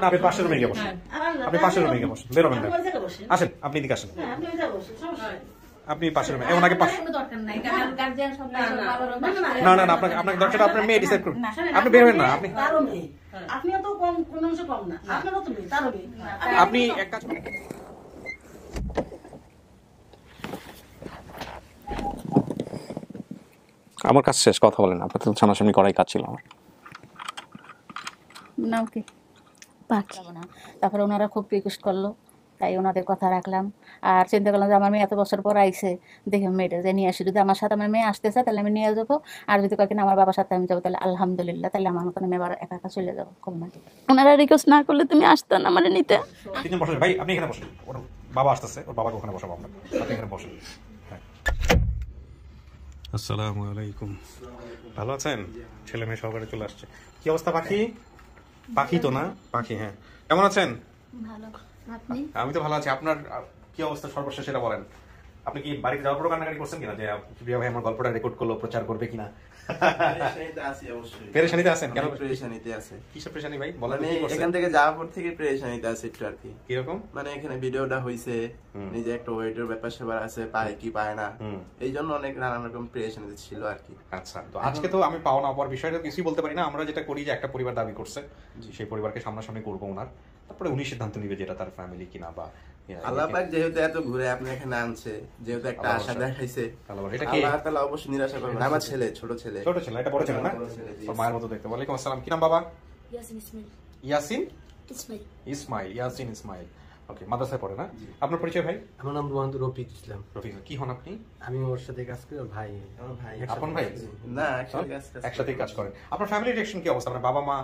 আপনি পাশের রুমে গিয়ে বসেন, আপনি পাশের রুমে গিয়ে বসেন, বেরোবেন না, আসেন আপনি এদিকে আসেন, আপনি পাশের রুমে ওনাকে পাশে না না না আপনাকে আপনাকে দরকার আপনার মেয়ে ডিসাইড করুন, আপনি বেরোবেন না, আপনি আপনিও তো কম কোন অংশে কম না, আপনারও তো মেয়ে তারও মেয়ে, আপনি এক কাজ করুন আমার কাছে শেষ কথা বলেন, আপনার তো সামনাসামনি করাই কাজ ছিল আমার। নাম কি পাখি না। তারপরে ওনারা খুব রিকোয়েস্ট করলো, তাই ওনাদের কথা রাখলাম। আর চিন্তা করলাম যে আমার মেয়ে এত বছর পর আইসে, দেখে মেয়েটা যে নিয়ে আসি, যদি আমার সাথে আমার মেয়ে আসতে চায় তাহলে আমি নিয়ে যাবো, আর যদি কয়েকদিন আমার বাবার সাথে আমি যাবো তাহলে আলহামদুলিল্লাহ, তাহলে আমার মতন আমি আবার একা একা চলে যাবো। ওনারা রিকোয়েস্ট না করলে তুমি আসতে না আমার নিতে। ভাই আপনি এখানে বসেন, ওর বাবা আসতেছে, ওর বাবাকে ওখানে বসাবো আমরা, আপনি এখানে বসেন। আসসালামু আলাইকুম, ভালো আছেন? ছেলে মেয়ে সহকারে চলে আসছে। কি অবস্থা পাখি? পাখি তো না, পাখি, হ্যাঁ কেমন আছেন? ভালো, আপনি? আমি তো ভালো আছি। আপনার কি অবস্থা সর্বশেষ সেটা বলেন। আপনি কি বাড়িতে যাওয়ার পর কান্নাকাটি করছেন কিনা যে প্রিয়া ভাই আমার গল্পটা রেকর্ড করলো, প্রচার করবে কিনা? পেরেশানিতে আছেন? কেন পেরেশানিতে আছে? কিসের পেরেশানি ভাই বলেন? এখান থেকে যাওয়ার পর থেকে পেরেশানিতে আছে একটু আর কি। কিরকম? মানে এখানে ভিডিওটা হইছে, নিজে একটা ওয়েটের ব্যাপার সেবার আছে, পায় কি পায় না, এই জন্য অনেক নানান রকম পেরেশানিতে ছিল আর কি। আচ্ছা, তো আজকে তো আমি পাওয়া না পাওয়ার বিষয়টা কিছুই বলতে পারি না। আমরা যেটা করি যে একটা পরিবার দাবি করছে, সেই পরিবারকে সামনাসামনি করবো ওনার, তারপরে উনি সিদ্ধান্ত নিবে যেটা তার ফ্যামিলি কিনা বা আল্লাহ পাক যেহেতু এত ঘুরে আপনি এখানে আনছে, যেহেতু একটা আশা দেখাইছে, আল্লাহ তাআলা অবশ্যই নিরাশা করবে না। আমার ছেলে, ছোট ছেলে, এটা বড় ছেলে না, ওর মায়ের মতো দেখতে। ওয়ালাইকুম আসসালাম, কি নাম বাবা? ইয়াসিন ইসমাইল। ইয়াসিন ইসমাইল? ইসমাইল, ইয়াসিন ইসমাইল। ওকে, মাদ্রাসায় পড়ে না? আপনার পরিচয় ভাই? আমার নাম মোহাম্মদ রফিক ইসলাম। রফিক, কি হন আপনি? আমি ওর সাথে কাজ করি, ওর ভাই। আমার ভাই। আপন ভাই? না, একসাথেই কাজ করেন। আপনার ফ্যামিলি রিলেশন কি অবস্থা? আপনার বাবা মা,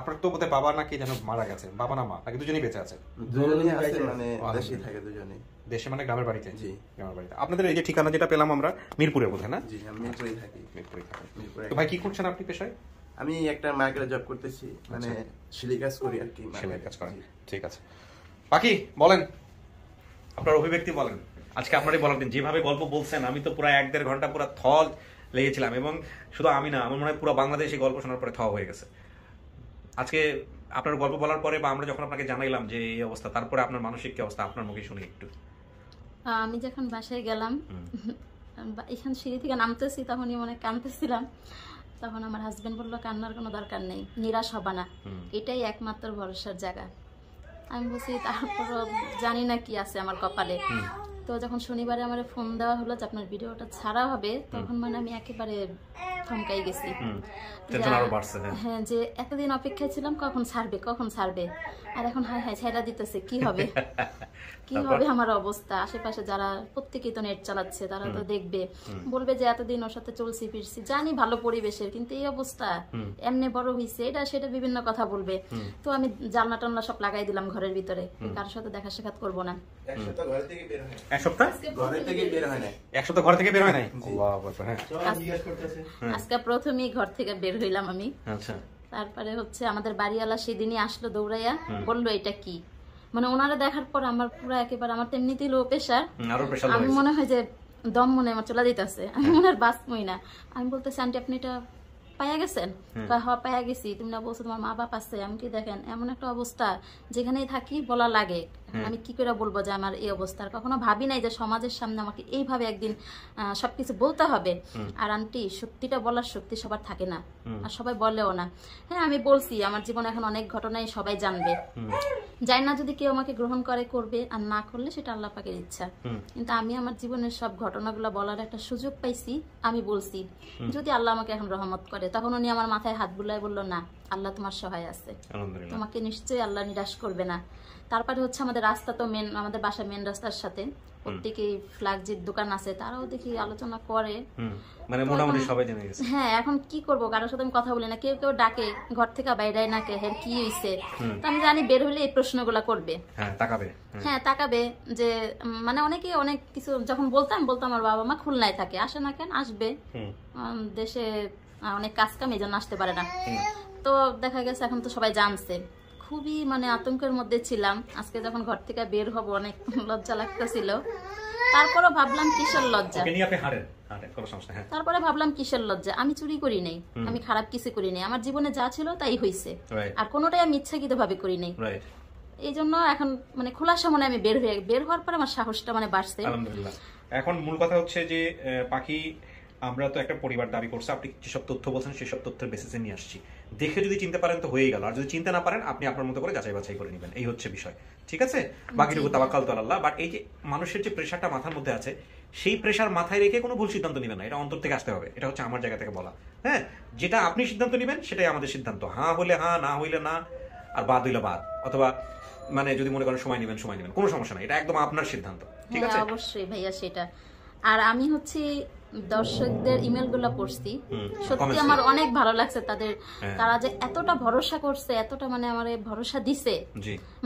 আপনার তো বোধহয় বাবা নাকি যেন মারা গেছে, বাবা না মা নাকি দুজনেই বেঁচে আছে? দুজনেই আছে, মানে দেশে থাকে দুজনেই। দেশে মানে গ্রামের বাড়িতে? জি, গ্রামের বাড়িতে। আপনাদের এই যে ঠিকানা যেটা পেলাম আমরা মিরপুরে বোধহয় না? জি, আমি মিরপুরেই থাকি। মিরপুরে থাকেন। তো ভাই কি করছেন আপনি পেশায়? আমি একটা মার্কেটে জব করতেছি, মানে সেলাই কাজ করি আর কি। সেলাই কাজ করেন, ঠিক আছে। বাকি বলেন, আপনার অভিব্যক্তি বলেন। আজকে আপনারই বলার দিন। যেভাবে গল্প বলছেন আমি তো পুরো 1-1.5 ঘন্টা পুরো থল লেগেছিলাম, এবং শুধু আমি না, আমার মনে হয় পুরো বাংলাদেশ এই গল্প শোনার পরে থ হয়ে গেছে। আজকে আপনার গল্প বলার পরে বা আমরা যখন আপনাকে জানাইলাম যে এই অবস্থা, তারপরে আপনার মানসিক কি অবস্থা আপনার মুখে শুনি একটু। আমি যখন বাসায় গেলাম, এখান সিঁড়ি থেকে নামতেছি, তখনই মনে কাঁদতেছিলাম। তখন আমার হাজবেন্ড বললো কান্নার কোনো দরকার নেই, নিরাশ হবা না, এটাই একমাত্র ভরসার জায়গা। আমি বলছি তারপরও জানি না কি আছে আমার কপালে। তো যখন শনিবারে আমার ফোন দেওয়া হলো যে আপনার ভিডিওটা ছাড়া হবে, তখন মানে আমি একেবারে থমকাই গেছি। হ্যাঁ, যে এতদিন অপেক্ষায় ছিলাম কখন ছাড়বে কখন ছাড়বে, আর এখন হায় হায় ছাইড়া দিতেছে, কি হবে কি হবে আমার অবস্থা। আশেপাশে যারা প্রত্যেকেই তো নেট চালাচ্ছে, তারা তো দেখবে, বলবে যে এতদিন ওর সাথে চলছি ফিরছি, জানি ভালো পরিবেশের, কিন্তু এই অবস্থা, এমনি বড় হইছে, এটা সেটা বিভিন্ন কথা বলবে। তো আমি জানলা টানলা সব লাগাই দিলাম ঘরের ভিতরে, কারোর সাথে দেখা সাক্ষাৎ করবো না। এক সপ্তাহ ঘর থেকে বের হয় নাই? আজকে প্রথমেই ঘর থেকে বের হইলাম আমি। তারপরে হচ্ছে আমাদের বাড়িওয়ালা সেদিনই আসলো দৌড়াইয়া, বললো এটা কি, মানে ওনারা দেখার পর আমার পুরো একেবারে, আমার তো এমনিতেই লো প্রেশার, আমি মনে হয় যে দম মনে আমার চলে দিতেছে, আমি মনে হয় বাঁচবই না। আমি বলতেছি আন্টি আপনি এটা পাইয়া গেছেন? পাইয়া গেছি। তুমি না বলছো তোমার মা বাপ আছে? আমি কি দেখেন এমন একটা অবস্থা, যেখানেই থাকি বলা লাগে, আমি কি করে বলবো যে আমার এই অবস্থা। কখনো ভাবি নাই যে সমাজের সামনে আমাকে এইভাবে একদিন সবকিছু বলতে হবে। আর আন্টি, সত্যিটা বলার শক্তি সবার থাকে না, আর সবাই বলেও না। হ্যাঁ, আমি বলছি আমার জীবনে এখন অনেক ঘটনাই সবাই জানবে, জানি না যদি কেউ আমাকে গ্রহণ করে করবে, আর না করলে সেটা আল্লাহ পাকের ইচ্ছা। কিন্তু আমি আমার জীবনের সব ঘটনাগুলো বলার একটা সুযোগ পাইছি, আমি বলছি। যদি আল্লাহ আমাকে এখন রহমত করে, তখন উনি আমার মাথায় হাত বুলায় বললো না, আল্লাহ তোমার সহায় আছে, তোমাকে নিশ্চয়ই আল্লাহ নিরাশ করবে না। তারপরে হচ্ছে আমাদের রাস্তা তো মেন, আমাদের বাসা মেন রাস্তার সাথে, প্রত্যেকেই ফ্ল্যাগজির দোকান আছে, তারাও দেখি আলোচনা করে, মানে মোটামুটি সবাই জেনে গেছে। হ্যাঁ, এখন কি করবো, কারোর সাথে আমি কথা বলি না, কেউ কেউ ডাকে ঘর থেকে বাইরে নাকে, হ্যাঁ কি হয়েছে, তো আমি জানি বের হলে এই প্রশ্নগুলা করবে, হ্যাঁ তাকাবে, যে মানে অনেকে অনেক কিছু যখন বলতাম আমার বাবা মা খুলনায় থাকে, আসে না কেন, আসবে, দেশে অনেক কাজ কাম এই জন্য আসতে পারে না। তো দেখা গেছে এখন তো সবাই জানছে, খুবই মানে আতঙ্কের মধ্যে ছিলাম। আজকে যখন ঘর থেকে বের হব অনেক লজ্জা লাগতেছিল, তারপরও ভাবলাম কিসের লজ্জা, কোনো সমস্যা, হ্যাঁ। তারপরে ভাবলাম কিসের লজ্জা, আমি চুরি করি নাই, আমি খারাপ কিছু করি নাই, আমার জীবনে যা ছিল তাই হয়েছে, আর কোনোটাই আমি ইচ্ছাকৃত ভাবে করি নাই। এই জন্য এখন মানে খোলাসা মনে আমি বের হওয়ার পর আমার সাহসটা মানে বাড়ছে। আলহামদুলিল্লাহ। এখন মূল কথা হচ্ছে যে পাখি, আমরা তো একটা পরিবার দাবি করছি, আপনি যেসব তথ্য বলছেন সেসব তথ্যের বেসিসে নিয়ে আসছি। দেখে যদি চিনতে পারেন তো হয়েই গেল, আর যদি চিনতে না পারেন আপনি আপনার মতো করে যাচাই বাছাই করে নেবেন, এই হচ্ছে বিষয়, ঠিক আছে? বাকিটুকু তাওয়াক্কাল তো আল্লাহ। বাট এই যে মানুষের যে প্রেশারটা মাথার মধ্যে আছে, সেই প্রেশার মাথায় রেখে কোনো ভুল সিদ্ধান্ত নেবেন না, এটা অন্তর থেকে আসতে হবে। এটা হচ্ছে আমার জায়গা থেকে বলা, হ্যাঁ। যেটা আপনি সিদ্ধান্ত নেবেন সেটাই আমাদের সিদ্ধান্ত, হ্যাঁ হলে হ্যাঁ, না হইলে না, আর বাদ হইলে বাদ, অথবা মানে যদি মনে করেন সময় নেবেন, কোনো সমস্যা নাই, এটা একদম আপনার সিদ্ধান্ত, ঠিক আছে? অবশ্যই ভাইয়া সেটা। আর আমি হচ্ছে দর্শকদের ইমেল গুলা পড়ছি, সত্যি আমার অনেক ভালো লাগছে তাদের, তারা যে এতটা ভরসা করছে, এতটা মানে আমার ভরসা দিছে,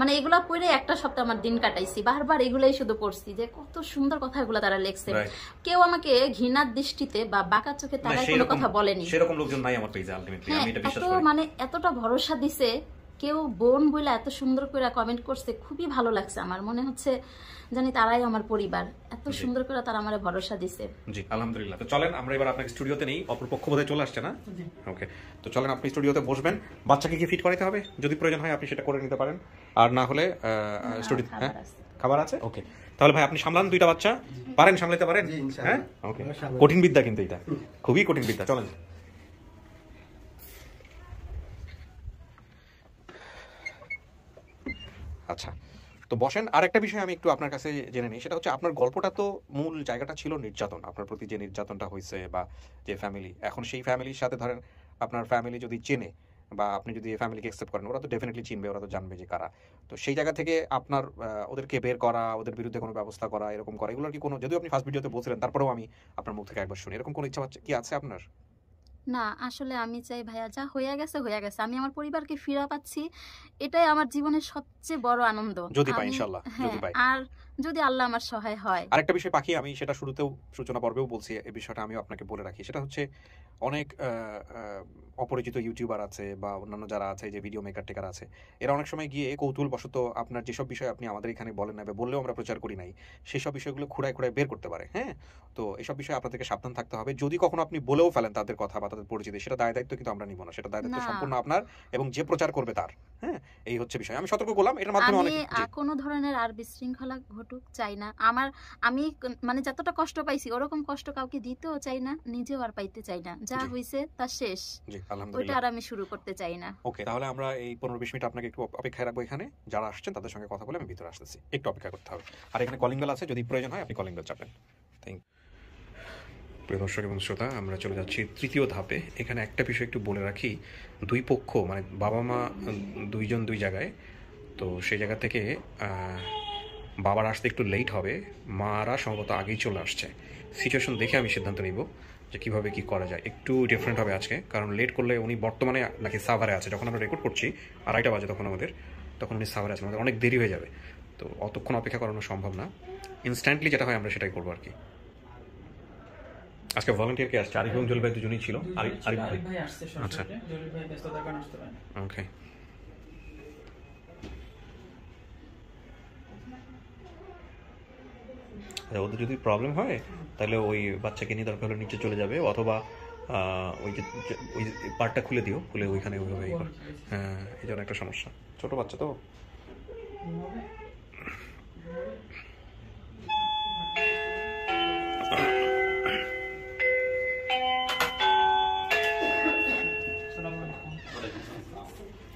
মানে এগুলা পড়ে একটা সপ্তাহ আমার দিন কাটাইছি, বারবার এগুলাই শুধু পড়ছি যে কত সুন্দর কথাগুলো তারা লিখছে। কেউ আমাকে ঘৃণার দৃষ্টিতে বা বাঁকা চোখে তারা কোনো কথা বলেনি, সেরকম লোকজন নাই আমার পেজে আলটিমেটলি, আমি এটা বিশ্বাস করি। মানে এতটা ভরসা দিছে, কেউ বোন বইলা এত সুন্দর করে কমেন্ট করছে, খুবই ভালো লাগছে। আমার মনে হচ্ছে জানি তারাই আমার পরিবার, এত সুন্দর করে তারা আমারে ভরসা দিছে। জি আলহামদুলিল্লাহ। তো চলেন আমরা এবার আপনাকে স্টুডিওতে নেই, অপরপক্ষ বোধহয় চলে আসছে না? ওকে, তো চলেন আপনি স্টুডিওতে বসবেন। বাচ্চাকে কি ফিট করাতে হবে? যদি প্রয়োজন হয় আপনি সেটা করে নিতে পারেন, আর না হলে স্টুডিও, হ্যাঁ খাবার আছে। ওকে, তাহলে ভাই আপনি সামলান দুইটা বাচ্চা, পারেন সামলাতে পারেন? হ্যাঁ, ওকে। কঠিন বিদ্যা কিন্তু এটা, খুবই কঠিন বিদ্যা। চলেন। আচ্ছা, তো বসেন। আর একটা বিষয় আমি একটু আপনার কাছে জেনে নিই, সেটা হচ্ছে আপনার গল্পটা তো মূল জায়গাটা ছিল নির্যাতন, আপনার প্রতি যে নির্যাতনটা হয়েছে বা যে ফ্যামিলি, এখন সেই ফ্যামিলির সাথে ধরেন আপনার ফ্যামিলি যদি চেনে বা আপনি যদি ফ্যামিলিকে অ্যাকসেপ্ট করেন, ওরা তো ডেফিনেটলি চিনবে, ওরা তো জানবে যে কারা। তো সেই জায়গা থেকে আপনার ওদেরকে বের করা, ওদের বিরুদ্ধে কোনো ব্যবস্থা করা, এরকম করা, এগুলোর কি কোনো, যদিও আপনি ফার্স্ট ভিডিওতে বলছিলেন, তারপরেও আমি আপনার মুখ থেকে একবার শুনি, এরকম কোনো ইচ্ছা কি আছে আপনার? না, আসলে আমি চাই ভাইয়া যা হয়ে গেছে হয়ে গেছে, আমি আমার পরিবারকে ফিরে পাচ্ছি, এটাই আমার জীবনের সবচেয়ে বড় আনন্দ, যদি পাই ইনশাআল্লাহ, যদি পাই। আর যদি আল্লাহ আমার সহায় হয়। আরেকটা বিষয় পাখি, আমি সেটা শুরুতেও সূচনা পর্বেও বলছি, এই বিষয়টা আমিও আপনাকে বলে রাখি, সেটা হচ্ছে অনেক অপরিচিত ইউটিউবার আছে বা অন্যান্য যারা আছে, যে ভিডিও মেকার টেকার আছে, এরা অনেক সময় গিয়ে কৌতূহলবশত আপনার যেসব বিষয় আপনি আমাদের এখানে বলেন না বা বললেও আমরা প্রচার করি নাই, সেসব বিষয়গুলো খুঁড়ায় বের করতে পারে, হ্যাঁ। তো এসব বিষয়ে আপনাদেরকে সাবধান থাকতে হবে। যদি কখনো আপনি বলেও ফেলেন তাদের কথা বা তাদের পরিচিতি, সেটা দায় দায়িত্ব কিন্তু আমরা নিব না, সেটা দায় দায়িত্ব সম্পূর্ণ আপনার এবং যে প্রচার করবে তার, হ্যাঁ। এই হচ্ছে বিষয়, আমি সতর্ক করলাম, এটার মাধ্যমে অনেক কোনো ধরনের আর বিশৃঙ্খলা ঘটুক চাই না। আমি মানে যতটা কষ্ট পাইছি ওরকম কষ্ট কাউকে দিতেও চাই না, নিজেও আর পাইতে চাই না, যা হইছে তা শেষ, ওইটা আর আমি শুরু করতে চাই না। ওকে, তাহলে আমরা এই 15-20 মিনিট আপনাকে একটু অপেক্ষায় রাখবো, এখানে যারা আসছেন তাদের সঙ্গে কথা বলে আমি ভিতরে আসতেছি, একটু অপেক্ষা করতে হবে। আর এখানে কলিং বেল আছে, যদি প্রয়োজন হয় আপনি কলিং বেল চাপেন। Thank you. প্রিয় দর্শক এবং শ্রোতা, আমরা চলে যাচ্ছি তৃতীয় ধাপে। এখানে একটা বিষয় একটু বলে রাখি, দুই পক্ষ মানে বাবা মা দুইজন দুই জায়গায়, তো সেই জায়গা থেকে বাবার আসতে একটু লেট হবে, মারা সম্ভবত আগেই চলে আসছে। সিচুয়েশন দেখে আমি সিদ্ধান্ত নিব যে কীভাবে কী করা যায়। একটু ডিফারেন্ট হবে আজকে, কারণ লেট করলে উনি বর্তমানে নাকি সাভারে আছে, যখন আমরা রেকর্ড করছি 2:30 বাজে তখন উনি সাভারে আছেন, আমাদের অনেক দেরি হয়ে যাবে, তো অতক্ষণ অপেক্ষা করানো সম্ভব না। ইনস্ট্যান্টলি যেটা হয় আমরা সেটাই করবো আর কি। আজকে ভলান্টিয়ার কে আসছে? আরিফ এবং জলিল ভাই দুজনেই ছিল। আরিফ ভাই আসছে, আচ্ছা, জলিল ভাই ব্যস্ততার কারণে আসতে পারেন। ওকে, ওদের যদি প্রবলেম হয় তাহলে ওই বাচ্চাকে নিয়ে দরকার হলে নিচে চলে যাবে, অথবা ওই যে ওই পার্টটা খুলে দিও, খুলে ওইখানে ওইভাবে হ্যাঁ, এই জন্য একটা সমস্যা, ছোট বাচ্চা তো।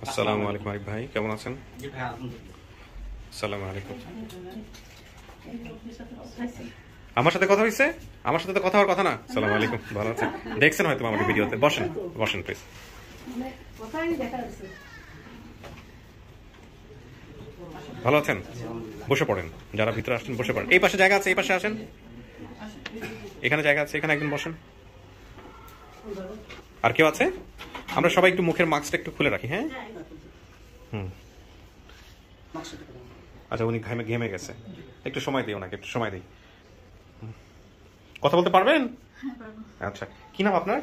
আসসালামু আলাইকুম আরিফ ভাই, কেমন আছেন? আসসালামু আলাইকুম। আমার সাথে কথা হয়েছে? আমার সাথে তো কথা হওয়ার কথা না। আসসালামু আলাইকুম, ভালো আছেন? দেখছেন হয়তো আমাকে ভিডিওতে। বসেন বসেন প্লিজ। ভালো আছেন? বসে পড়েন, যারা ভিতরে আসছেন বসে পড়েন। এই পাশে জায়গা আছে, এই পাশে আসেন, এখানে জায়গা আছে, এখানে একজন বসেন। আর কেউ আছে? আমরা সবাই একটু মুখের মাস্কটা একটু খুলে রাখি, হ্যাঁ। আচ্ছা, উনি ঘেমে গেছে, একটু সময় দিই ওনাকে, একটু সময় দিই। কথা বলতে পারবেন? আচ্ছা, কি নাম আপনার?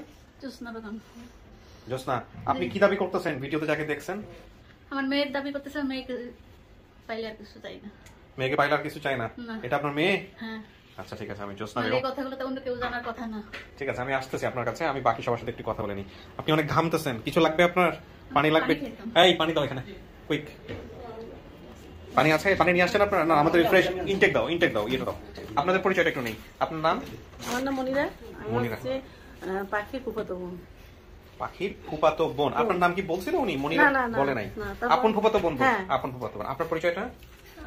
জোসনা। আপনি কি দাবি করতেছেন ভিডিওতে যাকে দেখছেন? আমার মেয়ের দাবি করতেছে, মেয়েকে পাইলে আর কিছু চাই না। মেয়েকে পাইলে আর কিছু চাই না? এটা আপনার মেয়ে? হ্যাঁ। আচ্ছা ঠিক আছে, আমি জোসনা মানে বেগম, এই কথাগুলো তো অন্য কেউ জানার কথা না। ঠিক আছে আমি আসতেছি আপনার কাছে, আমি বাকি সবার সাথে একটু কথা বলে নিই। আপনি অনেক ঘামতেছেন, কিছু লাগবে আপনার? পানি লাগবে? এই পানি দাও এখানে, কুইক। পানি আছে? পানি নিয়ে আসছেন আপনারা? না আমাদের ফ্রেশ ইনটেক দাও, ইনটেক দাও, ইয়ে দাও। আপনাদের পরিচয়টা একটু নেই। আপনার নাম? আমার নাম মনিরা। মনিরা। পাখির ফুফাতো বোন। পাখির ফুফাতো বোন। আপনার নাম কি বলছিল উনি? মনিরা বলে নাই? আপন ফুফাতো বোন। আপন ফুফাতো বোন। আপনার পরিচয়টা?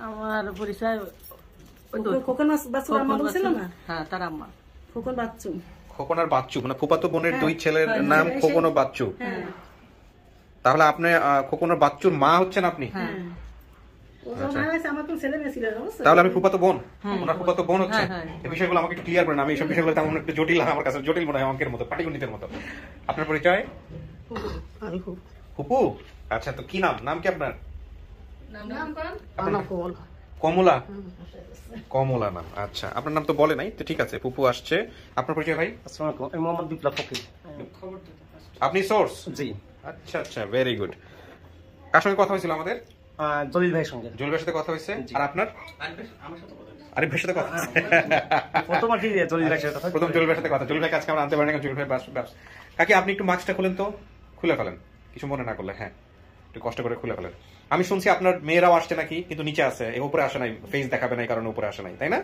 আমার পরিচয় খোকন বাচ্চু আম্মা বলছিল না? হ্যাঁ, তার আম্মা খোকন বাচ্চু। খোকন আর বাচ্চু, মানে ফুফাতো বোনের দুই ছেলের নাম খোকন ও বাচ্চু। তাহলে আপনি খোকন আর বাচ্চুর মা হচ্ছেন আপনি? তাহলে আমি ফুফাতো বোন, ওনার ফুফাতো বোন হচ্ছে। এই বিষয়গুলো আমাকে একটু ক্লিয়ার করেন, আমি এইসব বিষয়গুলো তেমন একটু জটিল, আমার কাছে জটিল মনে হয়, অঙ্কের মতো, পাটিগণিতের মতো। আপনার পরিচয়? ফুপু। আচ্ছা, তো কি নাম? নাম কি আপনার? কমলা। কমলা নাম। আচ্ছা, আপনার নাম তো বলে নাই, তো ঠিক আছে। ফুপু আসছে। আপনার পরিচয় ভাই? আসসালামু আলাইকুম, আমি মোহাম্মদ বিপ্লব ফকির। আপনি সোর্স? জি। আচ্ছা আচ্ছা, ভেরি গুড। কার সঙ্গে কথা হয়েছিল আমাদের? জলিল ভাইয়ের সঙ্গে। জলিল ভাইয়ের সাথে কথা হয়েছে। আর আপনার? আরিফ ভাইয়ের সাথে কথা হয়েছে। প্রথম আর কি জলিল ভাইয়ের সাথে কথা। প্রথম জলিল ভাইয়ের সাথে কথা। জলিল ভাইকে আজকে আমরা আনতে পারি না, জলিল ভাই কাকি আপনি একটু মাস্কটা খুলেন তো, খুলে ফেলেন, কিছু মনে না করলে। হ্যাঁ, একটু কষ্ট করে খুলে ফেলেন। আমি শুনছি আপনার মেয়েরাও আসছে নাকি, কিন্তু নিচে আছে, উপরে আসে নাই, ফেস দেখাবে নাই কারণ উপরে আসে নাই, তাই না?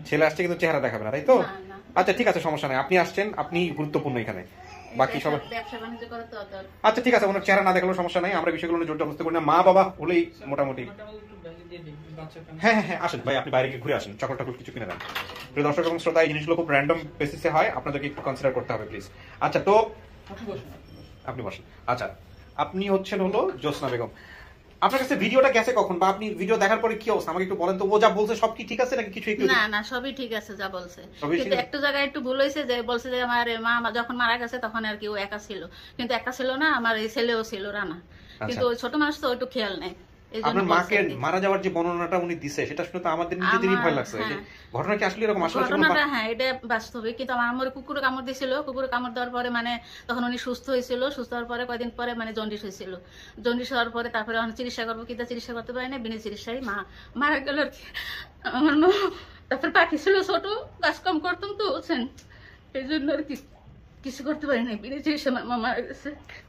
ছেলে আসছে কিন্তু চেহারা দেখাবে না, তাই তো? আচ্ছা ঠিক আছে, সমস্যা নাই, আপনি আসছেন, আপনি গুরুত্বপূর্ণ এখানে, বাকি সবাই। আচ্ছা ঠিক আছে, ওনার চেহারা না দেখালেও সমস্যা নাই, আমরা বিষয়গুলো জোরটা বুঝতে পারি না। মা বাবা হলেই মোটামুটি। হ্যাঁ হ্যাঁ হ্যাঁ, আসেন ভাই, আপনি বাইরে গিয়ে ঘুরে আসেন, চকলেট টকলেট কিছু কিনে দেন। প্রিয় দর্শক এবং শ্রোতা, এই জিনিসগুলো খুব র্যান্ডম বেসিসে হয়, আপনাদেরকে একটু কনসিডার করতে হবে প্লিজ। আচ্ছা, তো আপনি বসেন। আচ্ছা, আপনি হচ্ছেন হলো জোসনা বেগম। আপনার কাছে ভিডিওটা গেছে কখন, বা আপনি ভিডিও দেখার পরে কি অবস্থা আমাকে একটু বলেন তো। ও যা বলছে সব কি ঠিক আছে নাকি কিছু একটু? না না, সবই ঠিক আছে যা বলছে, কিন্তু একটা জায়গায় একটু ভুল হয়েছে, যে বলছে যে আমার মা যখন মারা গেছে তখন আর কি ও একা ছিল, কিন্তু একা ছিল না, আমার এই ছেলেও ছিল রানা, কিন্তু ওই ছোট মানুষ তো একটু খেয়াল নেই। আপনার মাকে মারা যাওয়ার যে বর্ণনাটা উনি দিছে, সেটা শুনে তো আমাদের নিজেদেরই ভয় লাগছে। ঘটনা কি আসলে এরকম? আসলে ঘটনাটা হ্যাঁ, এটা বাস্তবিক, কিন্তু আমার আম্মুর কুকুরে কামড় দিয়েছিল, কুকুরে কামড় দেওয়ার পরে মানে তখন উনি সুস্থ হয়েছিল, সুস্থ হওয়ার পরে কয়েকদিন পরে মানে জন্ডিস হয়েছিল, জন্ডিস হওয়ার পরে তারপরে চিকিৎসা করবো, কিন্তু চিকিৎসা করতে পারি না, বিনা চিকিৎসায় মা মারা গেল আর কি। আমার মা তারপর পাখি ছিল ছোট, কাজ কম করতাম তো বুঝছেন, এই জন্য আর কি কিছু করতে পারি না, বিনা চিকিৎসা মা মারা গেছে।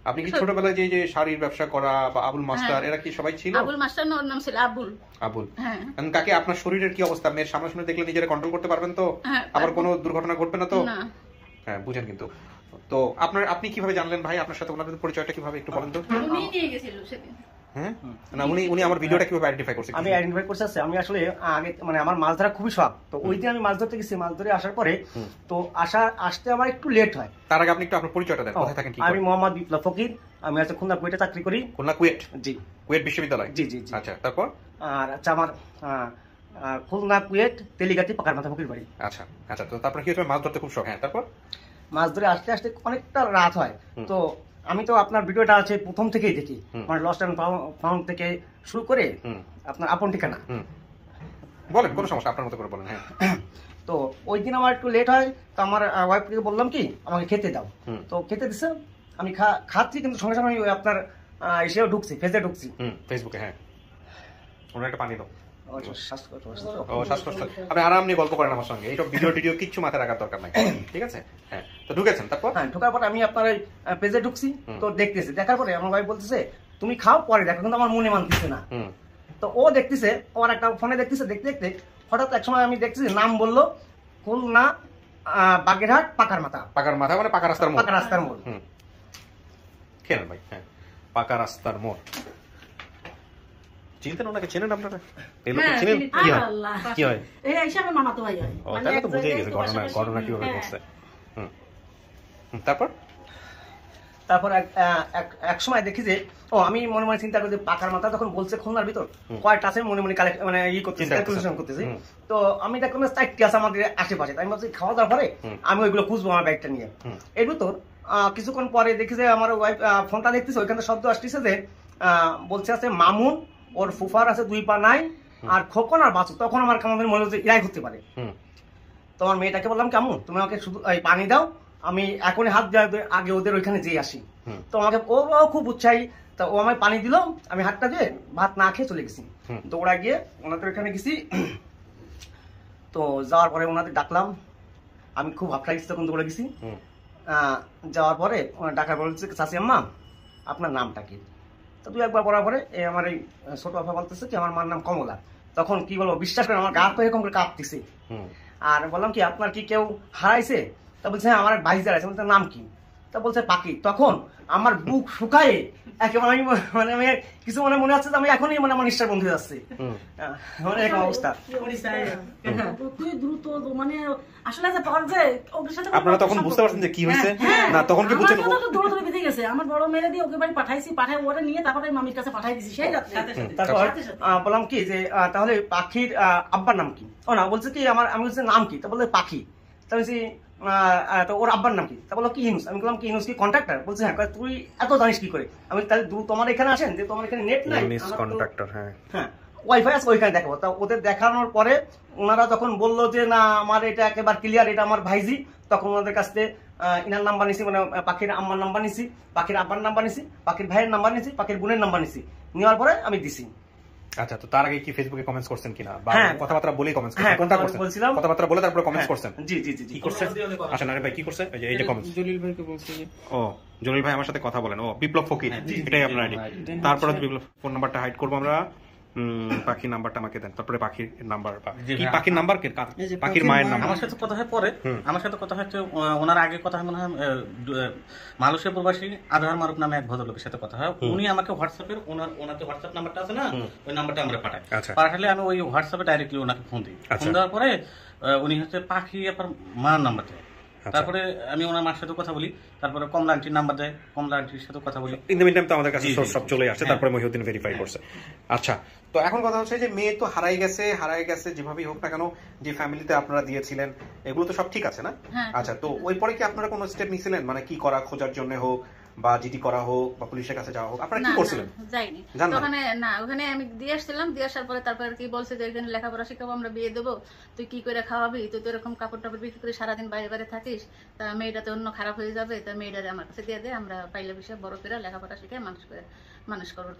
আপনি কি ছোটবেলায় যে শাড়ির ব্যবসা করা বা আবুল মাস্টার এরা কি সবাই ছিল? আবুল মাস্টার ওর নাম ছিল আবুল। আবুল। হ্যাঁ। কাকে আপনার শরীরের কি অবস্থা? মেয়ের সামনাসামনি দেখলে নিজেরা কন্ট্রোল করতে পারবেন তো? আবার কোনো দুর্ঘটনা ঘটবে না তো? না। হ্যাঁ, বুঝেন। কিন্তু তো আপনি কিভাবে জানলেন ভাই? আপনার সাথে ওনাদের পরিচয়টা কিভাবে একটু বলেন তো। উনি নিয়ে গেছিল সেদিন। হ্যাঁ, না উনি আমার ভিডিওটা কিভাবে আইডেন্টিফাই করছে? আমি আইডেন্টিফাই করতে আসছি, আমি আসলে আগে মানে আমার মাছ ধরা খুবই শখ, তো ওই দিন আমি মাছ ধরতে গেছি, মাছ ধরে আসার পরে তো আসতে আমার একটু লেট হয়। তার আগে আপনি একটু আপনার পরিচয়টা দেন, কোথায় থাকেন কি? আমি মোহাম্মদ বিপ্লব ফকির, আমি আজকে খুলনা কুয়েটে চাকরি করি। খুলনা কুয়েট? জি। কুয়েট বিশ্ববিদ্যালয়? জি জি জি। আচ্ছা, তারপর? আর আচ্ছা, আমার খুলনা কুয়েট তেলিগাতি পাকার মাথা ফকির বাড়ি। আচ্ছা আচ্ছা, তো তারপর কি হচ্ছে? মাছ ধরতে খুব শখ। হ্যাঁ, তারপর? মাছ ধরে আসতে আসতে অনেকটা রাত হয়, তো আমি তো আপনার ভিডিওটা আছে প্রথম থেকেই দেখি, মানে লস্ট অ্যান্ড ফাউন্ড থেকে শুরু করে আপনার আপন ঠিকানা। বলেন, কোনো সমস্যা, আপনার মতো করে বলেন। হ্যাঁ। তো ওই দিন আমার একটু লেট হয়, তো আমার ওয়াইফকে বললাম কি আমাকে খেতে দাও, তো খেতে দিছে, আমি খাচ্ছি, কিন্তু সঙ্গে সঙ্গে ওই আপনার এসেও ঢুকছি, ফেসে ঢুকছি ফেসবুকে। হ্যাঁ, ওনার একটা পানি দাও। শ্বাসকষ্ট। আপনি আরাম নিয়ে গল্প করেন আমার সঙ্গে, এইসব ভিডিও টিডিও কিচ্ছু মাথায় রাখার দরকার নাই, ঠিক আছে? হ্যাঁ, তো ঢুকেছেন, তারপর? হ্যাঁ, ঢোকার পরে আমি আপনার পেজে ঢুকছি, তো দেখতেছি, দেখার পরে আমার ভাই বলতেছে তুমি খাও পরে দেখো, কিন্তু আমার মনে মানতেছে না। তো ও দেখতেছে, ওর একটা ফোনে দেখতেছে, দেখতে দেখতে হঠাৎ এক সময় আমি দেখতেছি নাম বললো, খুলনা বাগেরহাট পাকার মাথা। পাকার মাথা মানে পাকা রাস্তার মোড়? পাকা রাস্তার মোড়। কেন ভাই? হ্যাঁ, পাকা রাস্তার মোড়। চিনতেন ওনাকে? চেনেন আপনারা? এই লোককে চেনেন? কি হয়? এই হিসাবে মামা তো ভাই হয়। ও, তাহলে তো বুঝেই গেছে ঘটনা কিভাবে ঘটছে। তারপর এক সময় দেখি যে আমি মনে মনে চিন্তা করি যে পাকার মাথা যখন বলছে খুলনার ভিতর কয়টা আছে, মনে মনে মানে ক্যালকুলেশন করতেছি, তো আমি দেখলাম 4টি আছে আমাদের আশেপাশে। আমি ভাবছি খাওয়া দাওয়ার পরে আমি ওইগুলো খুঁজবো আমার ব্যাগটা নিয়ে। এর ভিতর কিছুক্ষণ পরে দেখি যে আমার ওয়াইফ ফোনটা দেখতেছে, ওইখানে শব্দ আসতেছে যে বলছে আছে মামুন, ওর ফুফার আছে 2 পা নাই, আর খোকন আর বাছু। তখন আমার আমাদের মনে হচ্ছে ইরাই করতে পারে। তো আমার মেয়েটাকে বললাম কেমন তুমি আমাকে শুধু পানি দাও, আমি এখনই হাত দিয়ে আগে ওদের ওইখানে যেয়ে আসি। তো আমাকে ও খুব উৎসাহী, তা ও আমায় পানি দিল, আমি হাতটা দিয়ে ভাত না খেয়ে চলে গেছি, দৌড়া গিয়ে ওনাদের ওইখানে গেছি। তো যাওয়ার পরে ওনাদের ডাকলাম, আমি খুব আফ্রাইস তখন দৌড়ে গেছি। যাওয়ার পরে ওনার ডাকার বলছে চাচি আম্মা আপনার নামটা কি? তো 2-1 বলার পরে আমার এই ছোট আপা বলতেছে কি আমার মার নাম কমলা। তখন কি বলবো, বিশ্বাস করে আমার গা তো এরকম করে কাঁপতেছে। আর বললাম কি আপনার কি কেউ হারাইছে? তা বলছে হ্যাঁ আমার ভাই হারাইছে। বলতে নাম কি? তা বলছে পাখি। তখন আমার বুক শুকায় একেবারে মানে আমি কিছু মনে হচ্ছে যে আমি এখনই মানে আমার নিশ্চয় বন্ধু যাচ্ছে, মানে এরকম অবস্থা। দ্রুত মানে আসলে যে পর্যায়ে ওদের সাথে আপনারা তখন বুঝতে পারছেন যে কি হয়েছে না? তখন কি বুঝছেন? দৌড়ে বেঁধে গেছে। আমার বড় মেরে দিয়ে ওকে বাড়ি পাঠাইছি, পাঠাই ওরে নিয়ে তারপরে মামির কাছে পাঠাই দিছি সেই রাতে। তারপর বললাম কি যে তাহলে পাখির আব্বার নাম কি? ও না বলছে কি আমার, আমি বলছি নাম কি? তা বলছে পাখি। তা বলছি তো ওর আব্বার নাম কি? তা বললো কি ইনুস। আমি বললাম কি ইনুস কি কন্ট্রাক্টর? বলছে হ্যাঁ। তুই এত জানিস কি করে? আমি তাহলে তোমার এখানে আসেন যে তোমার এখানে নেট নাই, কন্ট্রাক্টর হ্যাঁ ওয়াইফাই আছে ওইখানে দেখাবো। তা ওদের দেখানোর পরে ওনারা যখন বললো যে না আমার এটা একেবারে ক্লিয়ার, এটা আমার ভাইজি, তখন ওনাদের কাছ থেকে ইনার নাম্বার নিছি, মানে পাখির আম্মার নাম্বার নিছি, পাখির আব্বার নাম্বার নিছি, পাখির ভাইয়ের নাম্বার নিছি, পাখির বোনের নাম্বার নিছি। নেওয়ার পরে আমি দিছি। আচ্ছা, তো তার আগে কি ফেসবুকে কমেন্টস করছেন কিনা বা কথাবার্তা বলে কমেন্টস করছেন? কোনটা করছেন? বলছিলাম কথাবার্তা বলে তারপরে কমেন্টস করছেন? জি জি জি। কি করছেন? আসেন আরে ভাই কি করছে? এই যে কমেন্টস জলিল ভাইকে বলছি। ও জলিল ভাই আমার সাথে কথা বলেন। ও বিপ্লব ফকির, এটাই আপনার আইডি। তারপরে বিপ্লব ফোন নাম্বারটা হাইড করবো আমরা। পাখির নাম্বারটা আমাকে দেন, তারপরে পাখির নাম্বার, কি পাখির নাম্বার, পাখির মায়ের নাম্বার। আমার সাথে কথা হয় পরে, আমার সাথে কথা হচ্ছে ওনার আগে কথা হয় মনে হয় মালয়েশিয়া প্রবাসী আজহার মারুফ নামে এক ভদ্রলোকের সাথে কথা হয়। উনি আমাকে হোয়াটসঅ্যাপের ওনার যে হোয়াটসঅ্যাপ নাম্বারটা আছে না, ওই নাম্বারটা আমরা পাঠাই। পাঠালে আমি ওই হোয়াটসঅ্যাপে ডাইরেক্টলি ওনাকে ফোন দিই। ফোন দেওয়ার পরে উনি হচ্ছে পাখি আপনার মার নাম্বার দেয়। তারপরে আমি ওনার মার সাথে কথা বলি, তারপরে কমলা আন্টির নাম্বার দেয়, কমলা আন্টির সাথে কথা বলি। ইন দ্য মিন টাইম তো আমাদের কাছে সব চলে আসছে, তারপরে মহিউদ্দিন ভেরিফাই করছে। আচ্ছা, তো এখন কথা হচ্ছে যে মেয়ে তো হারাই গেছে যেভাবেই হোক না কেন, যে ফ্যামিলিতে আপনারা দিয়েছিলেন এগুলো তো সব ঠিক আছে না? আচ্ছা, তো ওই পরে কি আপনারা কোনো স্টেপ নিছিলেন, মানে কি করা, খোঁজার জন্য হোক বা জিডি করা হোক বা পুলিশের কাছে যাওয়া হোক, আপনারা কি করছিলেন? যাইনি ওখানে, না ওখানে আমি দিয়ে আসছিলাম। দিয়ে আসার পরে তারপরে কি বলছে যে এখানে লেখাপড়া শিখাবো, আমরা বিয়ে দেবো, তুই কি করে খাওয়াবি, তুই তো এরকম কাপড় টাপড় বিক্রি করে সারাদিন বাইরে বাইরে থাকিস, তা মেয়েটাতে অন্য খারাপ হয়ে যাবে, তা মেয়েটারে আমার কাছে দিয়ে দেয়, আমরা পাইলে বিষয়ে বড় করে লেখাপড়া শিখে মানুষ করবো,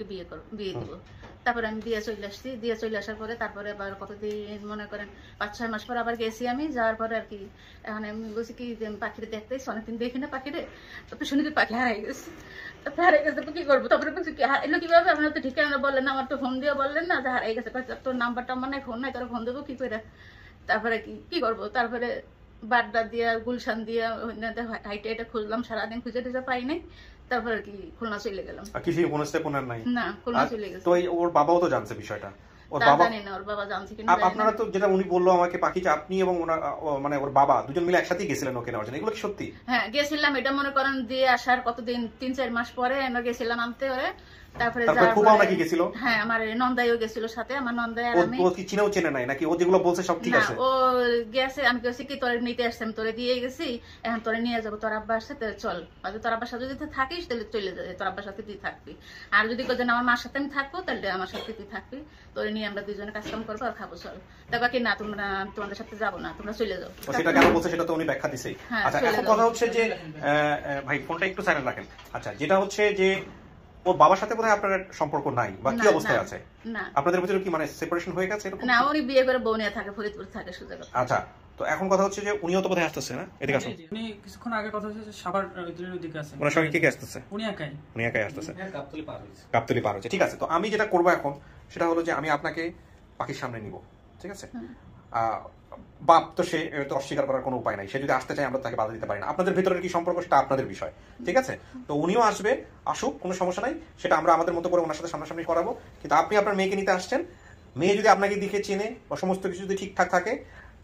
বিয়ে দেবো। তারপরে আমি দিয়ে চলে আসছি। দিয়ে চলে আসার পরে তারপরে আবার কতদিন মনে করেন 5-6 মাস পর আবার গেছি আমি। যাওয়ার পরে আর কি এখন আমি বলছি কি পাখিরে দেখতেছি, অনেকদিন দেখি না পাখিরে, তারপরে শুনি পাখি হারাই গেছে। তারপরে হারাই গেছে তো কি করবো? তারপরে বলছি কি এলো কিভাবে? আপনার তো ঠিকানা বললেন না, আমার তো ফোন দিয়ে বললেন না যে হারাই গেছে। তোর নাম্বারটা আমার নাই, ফোন নাই, তোর ফোন দেবো কি করে? তারপরে কি করবো? তারপরে বাড্ডা দিয়া গুলশান দিয়া হাইটে এটা খুঁজলাম, সারাদিন খুঁজে টুজে পাই নাই। তারপরে কি খুলনা চলে গেলাম। কিছু কোনো স্টেপ ওনার নাই? না, খুলনা চলে গেছে। তো ওর বাবাও তো জানছে বিষয়টা? আপনারা তো যেটা উনি বললো আমাকে পাখি, আপনি এবং মানে ওর বাবা দুজন মিলে একসাথে গেছিলেন ওকে নেওয়ার জন্য, এগুলো কি সত্যি? হ্যাঁ গেছিলাম। এটা মনে করেন দিয়ে আসার কতদিন 3-4 মাস পরে আমরা গেছিলাম আনতে ওরে। তারপরে নাকি গেছিল? হ্যাঁ, আমার নন্দাইও গেছিল সাথে। আমার নন্দাই আর আমি। ও কি চিনেও চেনে নাই নাকি? ও যেগুলো বলছে সব ঠিক আছে? ও গেছে, আমি কইছি কি তোরে নিতে আসছি, আমি তোরে দিয়ে গেছি, এখন তোরে নিয়ে যাবো, তোর আব্বা আসছে, চল। তোর আব্বার সাথে যদি থাকিস তাহলে চলে যাবে, তোর আব্বার সাথে তুই থাকবি। আর যদি কোজন আমার মার সাথে আমি থাকবো তাহলে আমার সাথে তুই থাকবি, তোরে নিয়ে আমরা দুজনে কাজকাম করবো আর খাবো, চল। দেখো কি না তোমরা তোমাদের সাথে যাবো না, তোমরা চলে যাও। সেটা কেন বলছে সেটা তো উনি ব্যাখ্যা দিছেই। আচ্ছা, এখন কথা হচ্ছে যে ভাই ফোনটা একটু সাইলেন্ট রাখেন। আচ্ছা, যেটা হচ্ছে যে ওর বাবার সাথে বোধহয় আপনার সম্পর্ক নাই বা কি অবস্থায় আছে? না, আপনাদের ভিতরে কি মানে সেপারেশন হয়ে গেছে এরকম? না, উনি বিয়ে করে বউ নিয়ে থাকে, ফরিদপুর থাকে সুযোগ। আচ্ছা, তো এখন কথা হচ্ছে যে উনিও তো বোধহয় আসতেছে না? এদিকে আসুন। উনি কিছুক্ষণ আগে কথা হচ্ছে সাভার ওইদিকে আছে। ওনার সঙ্গে কে আসতেছে? উনি একাই আসতেছে। গাবতলী পার হয়েছে। ঠিক আছে, তো আমি যেটা করবো এখন সেটা হলো যে আমি আপনাকে পাখির সামনে নিব, ঠিক আছে? বাপ তো সে তো অস্বীকার করার কোনো উপায় নাই, সে যদি আসতে চায় আমরা তাকে বাধা দিতে পারি না। আপনাদের ভিতরের কি সম্পর্ক সেটা আপনাদের বিষয়, ঠিক আছে? তো উনিও আসবে, আসুক, কোনো সমস্যা নাই, সেটা আমরা আমাদের মতো করে ওনার সাথে সামনাসামনি করাবো। কিন্তু আপনি আপনার মেয়েকে নিতে আসছেন, মেয়ে যদি আপনাকে দেখে চেনে বা সমস্ত কিছু যদি ঠিকঠাক থাকে,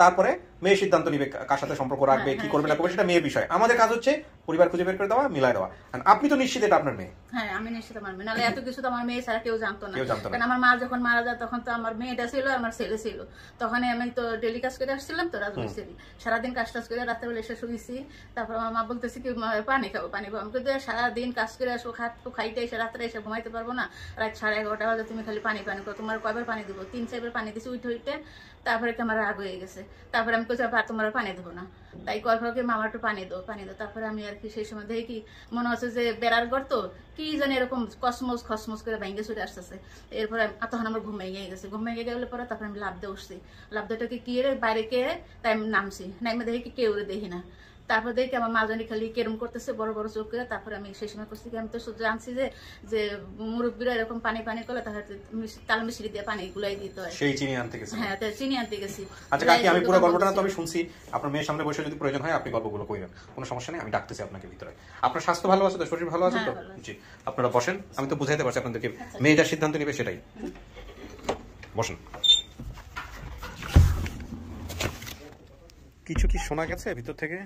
তারপরে মেয়ে সিদ্ধান্ত নিবে কার সাথে সম্পর্ক রাখবে, কি করবে না করবে, সেটা মেয়ের বিষয়। আমাদের কাজ হচ্ছে পরিবার খুঁজে বের করে দেওয়া, মিলাই দেওয়া। আপনি তো নিশ্চিত এটা আপনার মেয়ে? হ্যাঁ, আমি নিশ্চিত আমার মেয়ে। নাহলে এত কিছু তো আমার মেয়ে ছাড়া কেউ জানতো না। কারণ আমার মা যখন মারা যায় তখন তো আমার মেয়েটা ছিল আর আমার ছেলে ছিল। তখন আমি তো ডেলি কাজ করে আসছিলাম তো রাজমিস্ত্রি, সারাদিন কাজ টাজ করে রাত্রেবেলা এসে শুয়েছি। তারপর আমার মা বলতেছি কি পানি খাবো। আমি কিন্তু সারাদিন কাজ করে আসবো, খাইতে এসে রাত্রে এসে ঘুমাইতে পারবো না। রাত 11:30 বাজে তুমি খালি পানি করো। তোমার কয়বার পানি দিব? 3-4 বার পানি দিছি উঠে। তারপরে কি আমার রাগ হয়ে গেছে। তারপরে আমি কইছি আপা তোমার পানি দেবো না, তাই কয় ভাবে মামা একটু পানি দাও। তারপরে আমি আর কি সেই সময় দেখি কি মনে হচ্ছে যে বেড়ার ঘর তো কি জানি এরকম কসমস খসমস করে ভেঙে চলে আসতেছে। এরপরে তখন আমার ঘুম ভেঙে গেছে, ঘুম ভেঙে গেলে পরে তারপরে আমি লাভ দিয়ে উঠছি, লাভ দিয়েটাকে কি রে বাইরে কে, তাই আমি নামছি, নামে দেখি কি কেউ দেখি না। তারপর দেখি আমার মা জানি খালি কেরম করতেছে বড় বড় চোখ করে। তারপরে আমি সেই সময় করছি আমি তো জানছি যে মুরব্বীরা এরকম পানি করলে তাহলে তাল মিশ্রি দিয়ে পানি গুলাই দিতে হয়, সেই চিনি আনতে গেছি। হ্যাঁ চিনি আনতে গেছি। আচ্ছা কাকি, আমি পুরো গল্পটা না তো আমি শুনছি, আপনার মেয়ের সামনে বসে যদি প্রয়োজন হয় আপনি গল্পগুলো কইবেন, কোনো সমস্যা নেই, আমি ডাকতেছি আপনাকে ভিতরে। আপনার স্বাস্থ্য ভালো আছে তো, শরীর ভালো আছে তো? জি, আপনারা বসেন, আমি তো বুঝাইতে পারছি আপনাদেরকে, মেয়েটা সিদ্ধান্ত নেবে সেটাই। বসেন। কিছু কি শোনা গেছে ভিতর থেকে?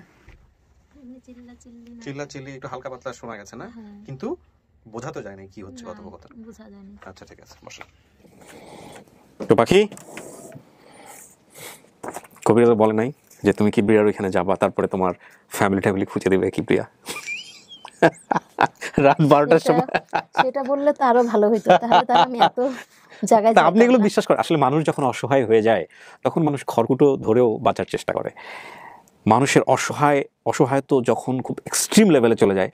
চিল্লা চিল্লি একটু হালকা পাতলা শোনা গেছে না, কিন্তু বোঝা তো যায় না কি হচ্ছে কথোপকথন। আচ্ছা ঠিক আছে, বসেন। তো পাখি, কবিরা তো বলে নাই যে তুমি কিবরিয়ার ওইখানে যাবা, তারপরে তোমার ফ্যামিলি খুঁজে দেবে কিবরিয়া রাত 12টার সময়? সেটা বললে তো আরো ভালো হইতো, তাহলে তার আমি এত জায়গায় আপনি এগুলো বিশ্বাস করেন? আসলে মানুষ যখন অসহায় হয়ে যায় তখন মানুষ খড়কুটো ধরেও বাঁচার চেষ্টা করে। মানুষের অসহায়ত্ব যখন খুব এক্সট্রিম লেভেলে চলে যায়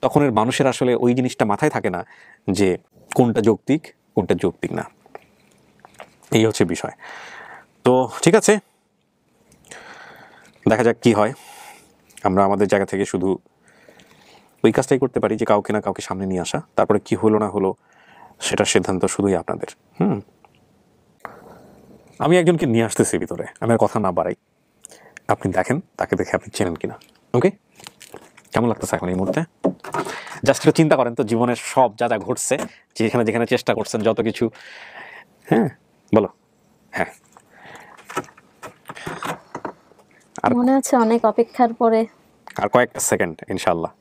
তখন মানুষের আসলে ওই জিনিসটা মাথায় থাকে না যে কোনটা যৌক্তিক কোনটা যৌক্তিক না, এই হচ্ছে বিষয়। তো ঠিক আছে, দেখা যাক কি হয়। আমরা আমাদের জায়গা থেকে শুধু ওই কাজটাই করতে পারি যে কাউকে না কাউকে সামনে নিয়ে আসা, তারপরে কি হলো না হলো সেটার সিদ্ধান্ত শুধুই আপনাদের। আমি একজনকে নিয়ে আসতেছি ভিতরে, আমি আর কথা না বাড়াই, আপনি দেখেন তাকে দেখে আপনি চেনেন কিনা। ওকে, কেমন লাগতেছে এখন এই মুহূর্তে? জাস্ট একটু চিন্তা করেন তো জীবনের সব যা যা ঘটছে, যেখানে যেখানে চেষ্টা করছেন যত কিছু। হ্যাঁ বলো। হ্যাঁ, আর মনে হচ্ছে অনেক অপেক্ষার পরে আর কয়েকটা সেকেন্ড ইনশাআল্লাহ।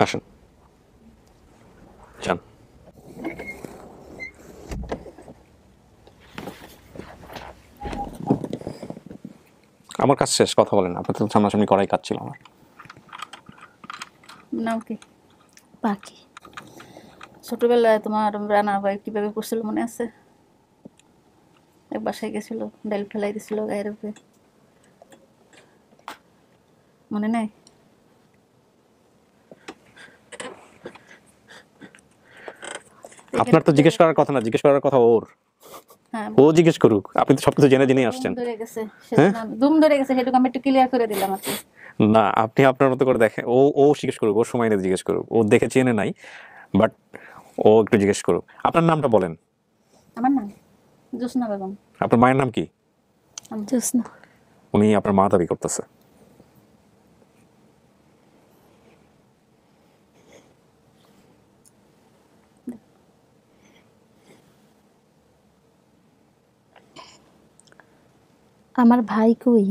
আসেন, যান। আমার কাজ শেষ, কথা বলেন। আপনার তো সামনাসামনি করাই কাজ ছিল আমার। নাম কি? পাখি। ছোটবেলায় তোমার রানা ভাই কিভাবে করছিল মনে আছে? এক বাসায় গেছিল, ডাল ফেলাই দিছিল গায়ের উপরে, মনে নাই? আপনার তো জিজ্ঞেস করার কথা না, জিজ্ঞেস করার কথা ওর। ও জিজ্ঞেস করুক, আপনি তো সবকিছু জেনে জেনে আসছেন। দুম ধরে গেছে, সেটুকু আমি একটু ক্লিয়ার করে দিলাম আর কি। না, আপনি আপনার মতো করে দেখেন। ও জিজ্ঞেস করুক, ওর সময় নিয়ে জিজ্ঞেস করুক, ও দেখে চেনে নাই, বাট ও একটু জিজ্ঞেস করুক। আপনার নামটা বলেন। আমার নাম জোসনা বেগম। আপনার মায়ের নাম কি? জোসনা। উনি আপনার মা দাবি করতেছে। আমার ভাই কই?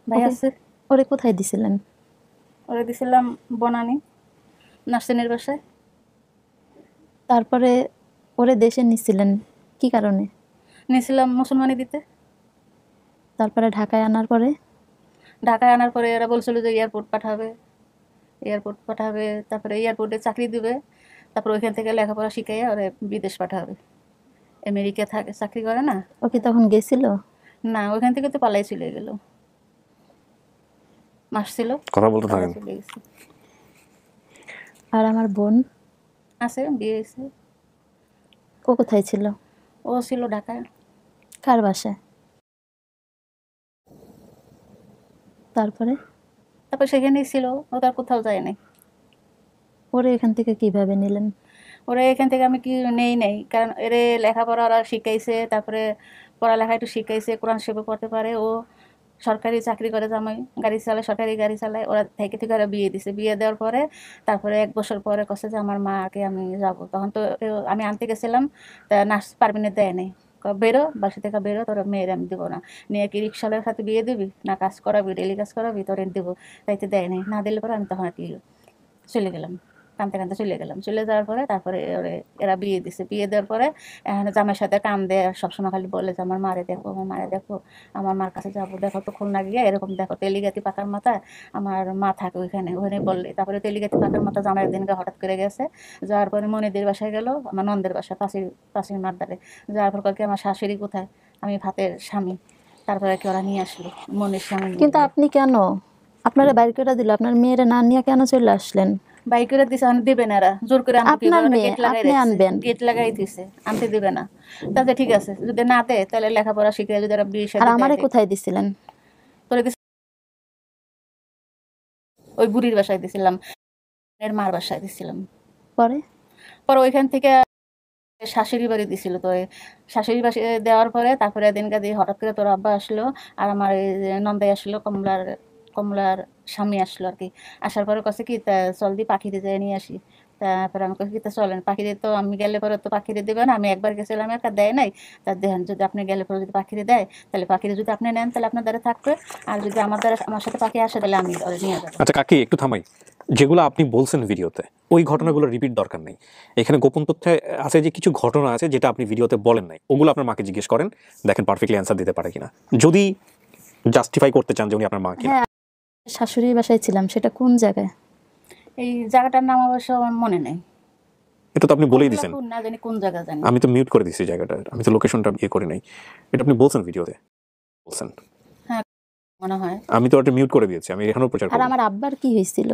ভাই আছে। ওরে কোথায় দিছিলেন? ওরে দিছিলাম বনানী নার্সিনের বাসায়। তারপরে ওরে দেশে নিছিলেন কি কারণে? নিছিলাম মুসলমানি দিতে। তারপরে ঢাকায় আনার পরে? ঢাকায় আনার পরে এরা বলছিল যে এয়ারপোর্ট পাঠাবে, তারপরে এয়ারপোর্টে চাকরি দিবে, তারপর ওইখান থেকে লেখাপড়া শিখাইয়া ওরা বিদেশ পাঠাবে। আমেরিকা থাকে, চাকরি করে না। ওকে তখন গেছিল না, ওইখান থেকে তো পালাই চলে গেল, মাস ছিল। কথা বলতে থাকেন। আর আমার বোন আছে, বিয়ে হয়েছে। ও কোথায় ছিল? ও ছিল ঢাকায়। কার বাসায়? তারপরে সেখানেই ছিল, ও তার কোথাও যায় নাই। ওরে এখান থেকে কিভাবে নিলেন? ওরা এখান থেকে আমি কি নেই, কারণ এরে লেখাপড়া ওরা শিখাইছে, তারপরে পড়ালেখা একটু শিখাইছে, কোরআন শরীফ পড়তে পারে। ও সরকারি চাকরি করে, জামাই গাড়ি চালায়, সরকারি গাড়ি চালায়। ওরা থেকে ওরা বিয়ে দিছে। বিয়ে দেওয়ার পরে তারপরে 1 বছর পরে কছে যে আমার মাকে আমি যাব। তখন তো আমি আনতে গেছিলাম, তা নার্স পারমিনে দেয় নাই, বেরো বাসা থেকে বেরো, তোর মেয়ের আমি দেবো না। নিয়ে কি রিক্সাওয়ালার সাথে বিয়ে দিবি না কাজ করাবি, ডেলি কাজ করাবি, তোর দেবো। তাইতে দেয় নাই, না দিলে পরে আমি তখন আর কি চলে গেলাম। কাঁদতে কাঁদতে চলে গেলাম। চলে যাওয়ার পরে তারপরে এরা বিয়ে দিছে। বিয়ে দেওয়ার পরে জামাইয়ের সাথে কান্দে, সবসময় খালি বলে যে আমার মারে দেখো, আমার মারে দেখো, আমার মার কাছে যাবো, দেখো তো খুলনা গিয়ে এরকম দেখো তেলিগাতি পাকার মাথায় আমার মা থাকে ওইখানে বললে। তারপরে তেলিগাতি পাকার মাথা জামাই একদিনকে হঠাৎ করে গেছে। যাওয়ার পরে মনিদের বাসায় গেল, আমার নন্দের বাসায় পাশের মারদারে। যাওয়ার পর কি আমার শাশুড়ি কোথায়, আমি ভাতের স্বামী। তারপরে কি ওরা নিয়ে আসলো মনির স্বামী। কিন্তু আপনি কেন আপনারা বাইর করে দিল, আপনার মেয়েরা না নিয়ে কেন চলে আসলেন? বাইর করে দিছে, দিবে না, এরা জোর করে আপনার মেয়ে আপনি আনবেন, গেট লাগাই দিছে, আনতে দিবে না। তাহলে ঠিক আছে, যদি না দেয় তাহলে লেখাপড়া শিখে যদি এরা বিয়ে আর আমারে কোথায় দিছিলেন? তোরে ওই বুড়ির বাসায় দিছিলাম, এর মার বাসায় দিছিলাম। পরে ওইখান থেকে শাশুড়ি বাড়ি দিছিল। তো শাশুড়ি বাড়ি দেওয়ার পরে তারপরে দিনকা দিয়ে হঠাৎ করে তোর আব্বা আসলো, আর আমার নন্দাই আসলো, কমলার স্বামী আসলো আর কি। আসার পরে কাছে কি চল দি পাখি দিয়ে নিয়ে আসি। তারপরে আমি কাছে কি চলেন পাখি দিয়ে, তো আমি গেলে পরে তো পাখি দিয়ে দেবে না। আমি একবার গেছিলাম, একটা দেয় নাই। তার দেখেন যদি আপনি গেলে পরে যদি পাখি দিয়ে দেয় তাহলে পাখি যদি আপনি নেন তাহলে আপনার দ্বারা থাকবে, আর যদি আমার সাথে পাখি আসে তাহলে আমি নিয়ে যাবো। আচ্ছা কাকি একটু থামাই, যেগুলো আপনি বলছেন ভিডিওতে ওই ঘটনাগুলো রিপিট দরকার নেই। এখানে গোপন তথ্যে আছে যে কিছু ঘটনা আছে যেটা আপনি ভিডিওতে বলেন নাই, ওগুলো আপনার মাকে জিজ্ঞেস করেন, দেখেন পারফেক্টলি অ্যান্সার দিতে পারে কিনা, যদি জাস্টিফাই করতে চান যে উনি আপনার মা কিনা। হ্যাঁ, শাশুড়ির বাসায় ছিলাম, সেটা কোন জায়গায়? এই জায়গাটার নাম অবশ্য আমার মনে নেই। এটা তো আপনি বলেই দিয়েছেন। না জানি কোন জায়গা জানি, আমি তো মিউট করে দিয়েছি জায়গাটা, আমি তো লোকেশনটা ইয়ে করি নাই। এটা আপনি বলছেন ভিডিওতে বলছেন। হ্যাঁ মনে হয়। আমি তো এটা মিউট করে দিয়েছি, আমি এখনো প্রচার আর করব। আমার আব্বার কি হয়েছিল?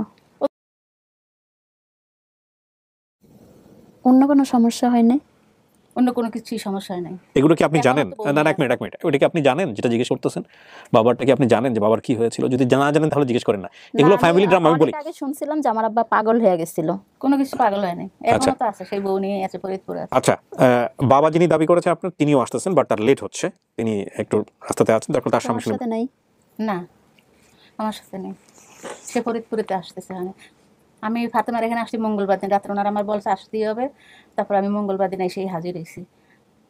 অন্য কোনো সমস্যা হয় নাই? অন্য কোনো কিছুই সমস্যা হয় নাই। এগুলো কি আপনি জানেন? না এক মিনিট ওটা কি আপনি জানেন যেটা জিজ্ঞেস করতেছেন? বাবারটা কি আপনি জানেন যে বাবার কি হয়েছিল? যদি না জানেন তাহলে জিজ্ঞেস করেন না। এগুলো ফ্যামিলি ড্রামা। আমি বলি আগে শুনছিলাম যে আমার আব্বা পাগল হয়ে গেছিল। কোনো কিছু পাগল হয় নাই, এখনো তো আছে, সেই বউ নিয়ে আছে ফরিদপুরে আছে। আচ্ছা, বাবা যিনি দাবি করেছে আপনার, তিনিও আসতেছেন, বাট তার লেট হচ্ছে, তিনি একটু রাস্তাতে আছেন, তারপর তার সামনে নাই। না আমার সাথে নেই, সে ফরিদপুরেতে আসতেছে। আমি ফাতেমার এখানে আসছি মঙ্গলবার দিন রাত্রে, ওনারা আমার বলছে আসতেই হবে। তারপর আমি মঙ্গলবার দিন এসেই হাজির হয়েছি।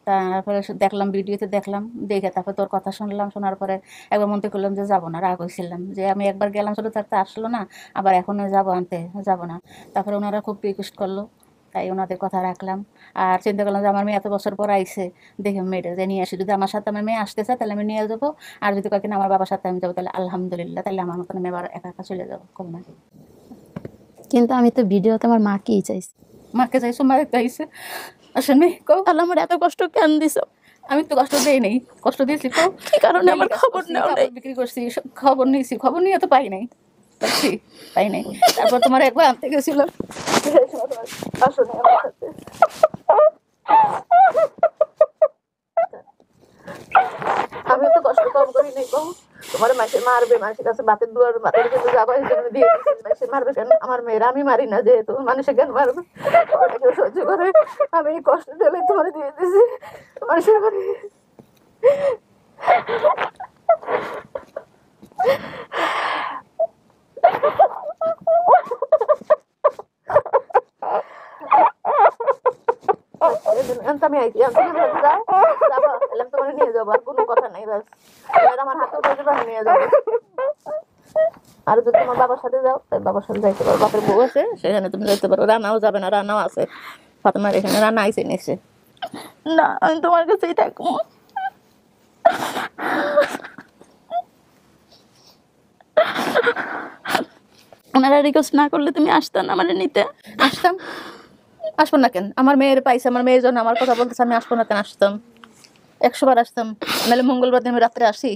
তারপরে দেখলাম ভিডিওতে দেখলাম, দেখে তারপর তোর কথা শুনলাম, শোনার পরে একবার মনে করলাম যে যাবো না, রাগ হয়েছিলাম যে আমি একবার গেলাম ছোটো থাকতে আসলো না, আবার এখনও যাবো আনতে, যাবো না। তারপরে ওনারা খুব রিকোয়েস্ট করলো, তাই ওনাদের কথা রাখলাম। আর চিন্তা করলাম যে আমার মেয়ে এত বছর পর আইসে, দেখে মেয়েটা যে নিয়ে আসি, যদি আমার সাথে আমার মেয়ে আসতে চায় তাহলে আমি নিয়ে যাবো, আর যদি কয়েকদিন আমার বাবার সাথে আমি যাবো তাহলে আলহামদুলিল্লাহ, তাহলে আমার মতন মেয়ে আবার একা একা চলে যাবো খুলনা। কিন্তু আমি তো ভিডিওতে আমার মাকেই চাইছি। মাকে চাইছো, মাকে চাইছে, আসলে তাহলে আমার এত কষ্ট কেন দিছ? আমি তো কষ্ট দেই নাই, কষ্ট দিয়েছি তো কি কারণে? আমার খবর নেওয়া নাই, বিক্রি করছি, খবর নিয়েছি, খবর নিয়ে তো পাই নাই, পাই নাই। তারপর তোমার একবার আনতে গেছিলাম, আমি তো কষ্ট কম করি নাই, কম তোমার মাসে মারবে, মাসের কাছে বাতের দুয়ার বাতের কাছে যাবো, এই জন্য দিয়ে মাসে মারবে কেন? আমার মেয়েরা আমি মারি না, যেহেতু মানুষে কেন মারবে? সহ্য করে আমি কষ্ট দিলে তোমার দিয়ে দিয়েছি মানুষের বাড়ি। আমি আইছি, তোমার নিয়ে যাবো, আর কোনো কথা নাই, বাস আমার হাতে উঠে নিয়ে যাবো। আর যদি তোমার বাবার সাথে যাও, বাবার সাথে যাইতে পারো, বাপের বউ আছে সেখানে তুমি যাইতে পারো। রান্নাও যাবে না, রান্নাও আছে, ফাতেমার এখানে রান্না আইসে নিচ্ছে। না আমি তোমার কাছেই থাকবো। ওনারা রিকোয়েস্ট না করলে তুমি আসতাম না মানে নিতে? আসতাম, আসবো না কেন? আমার মেয়ের পাইছে, আমার মেয়ের জন্য আমার কথা বলতেছে, আমি আসবো না কেন? আসতাম, 100 বার আসতাম। নাহলে মঙ্গলবার দিন আমি রাত্রে আসি,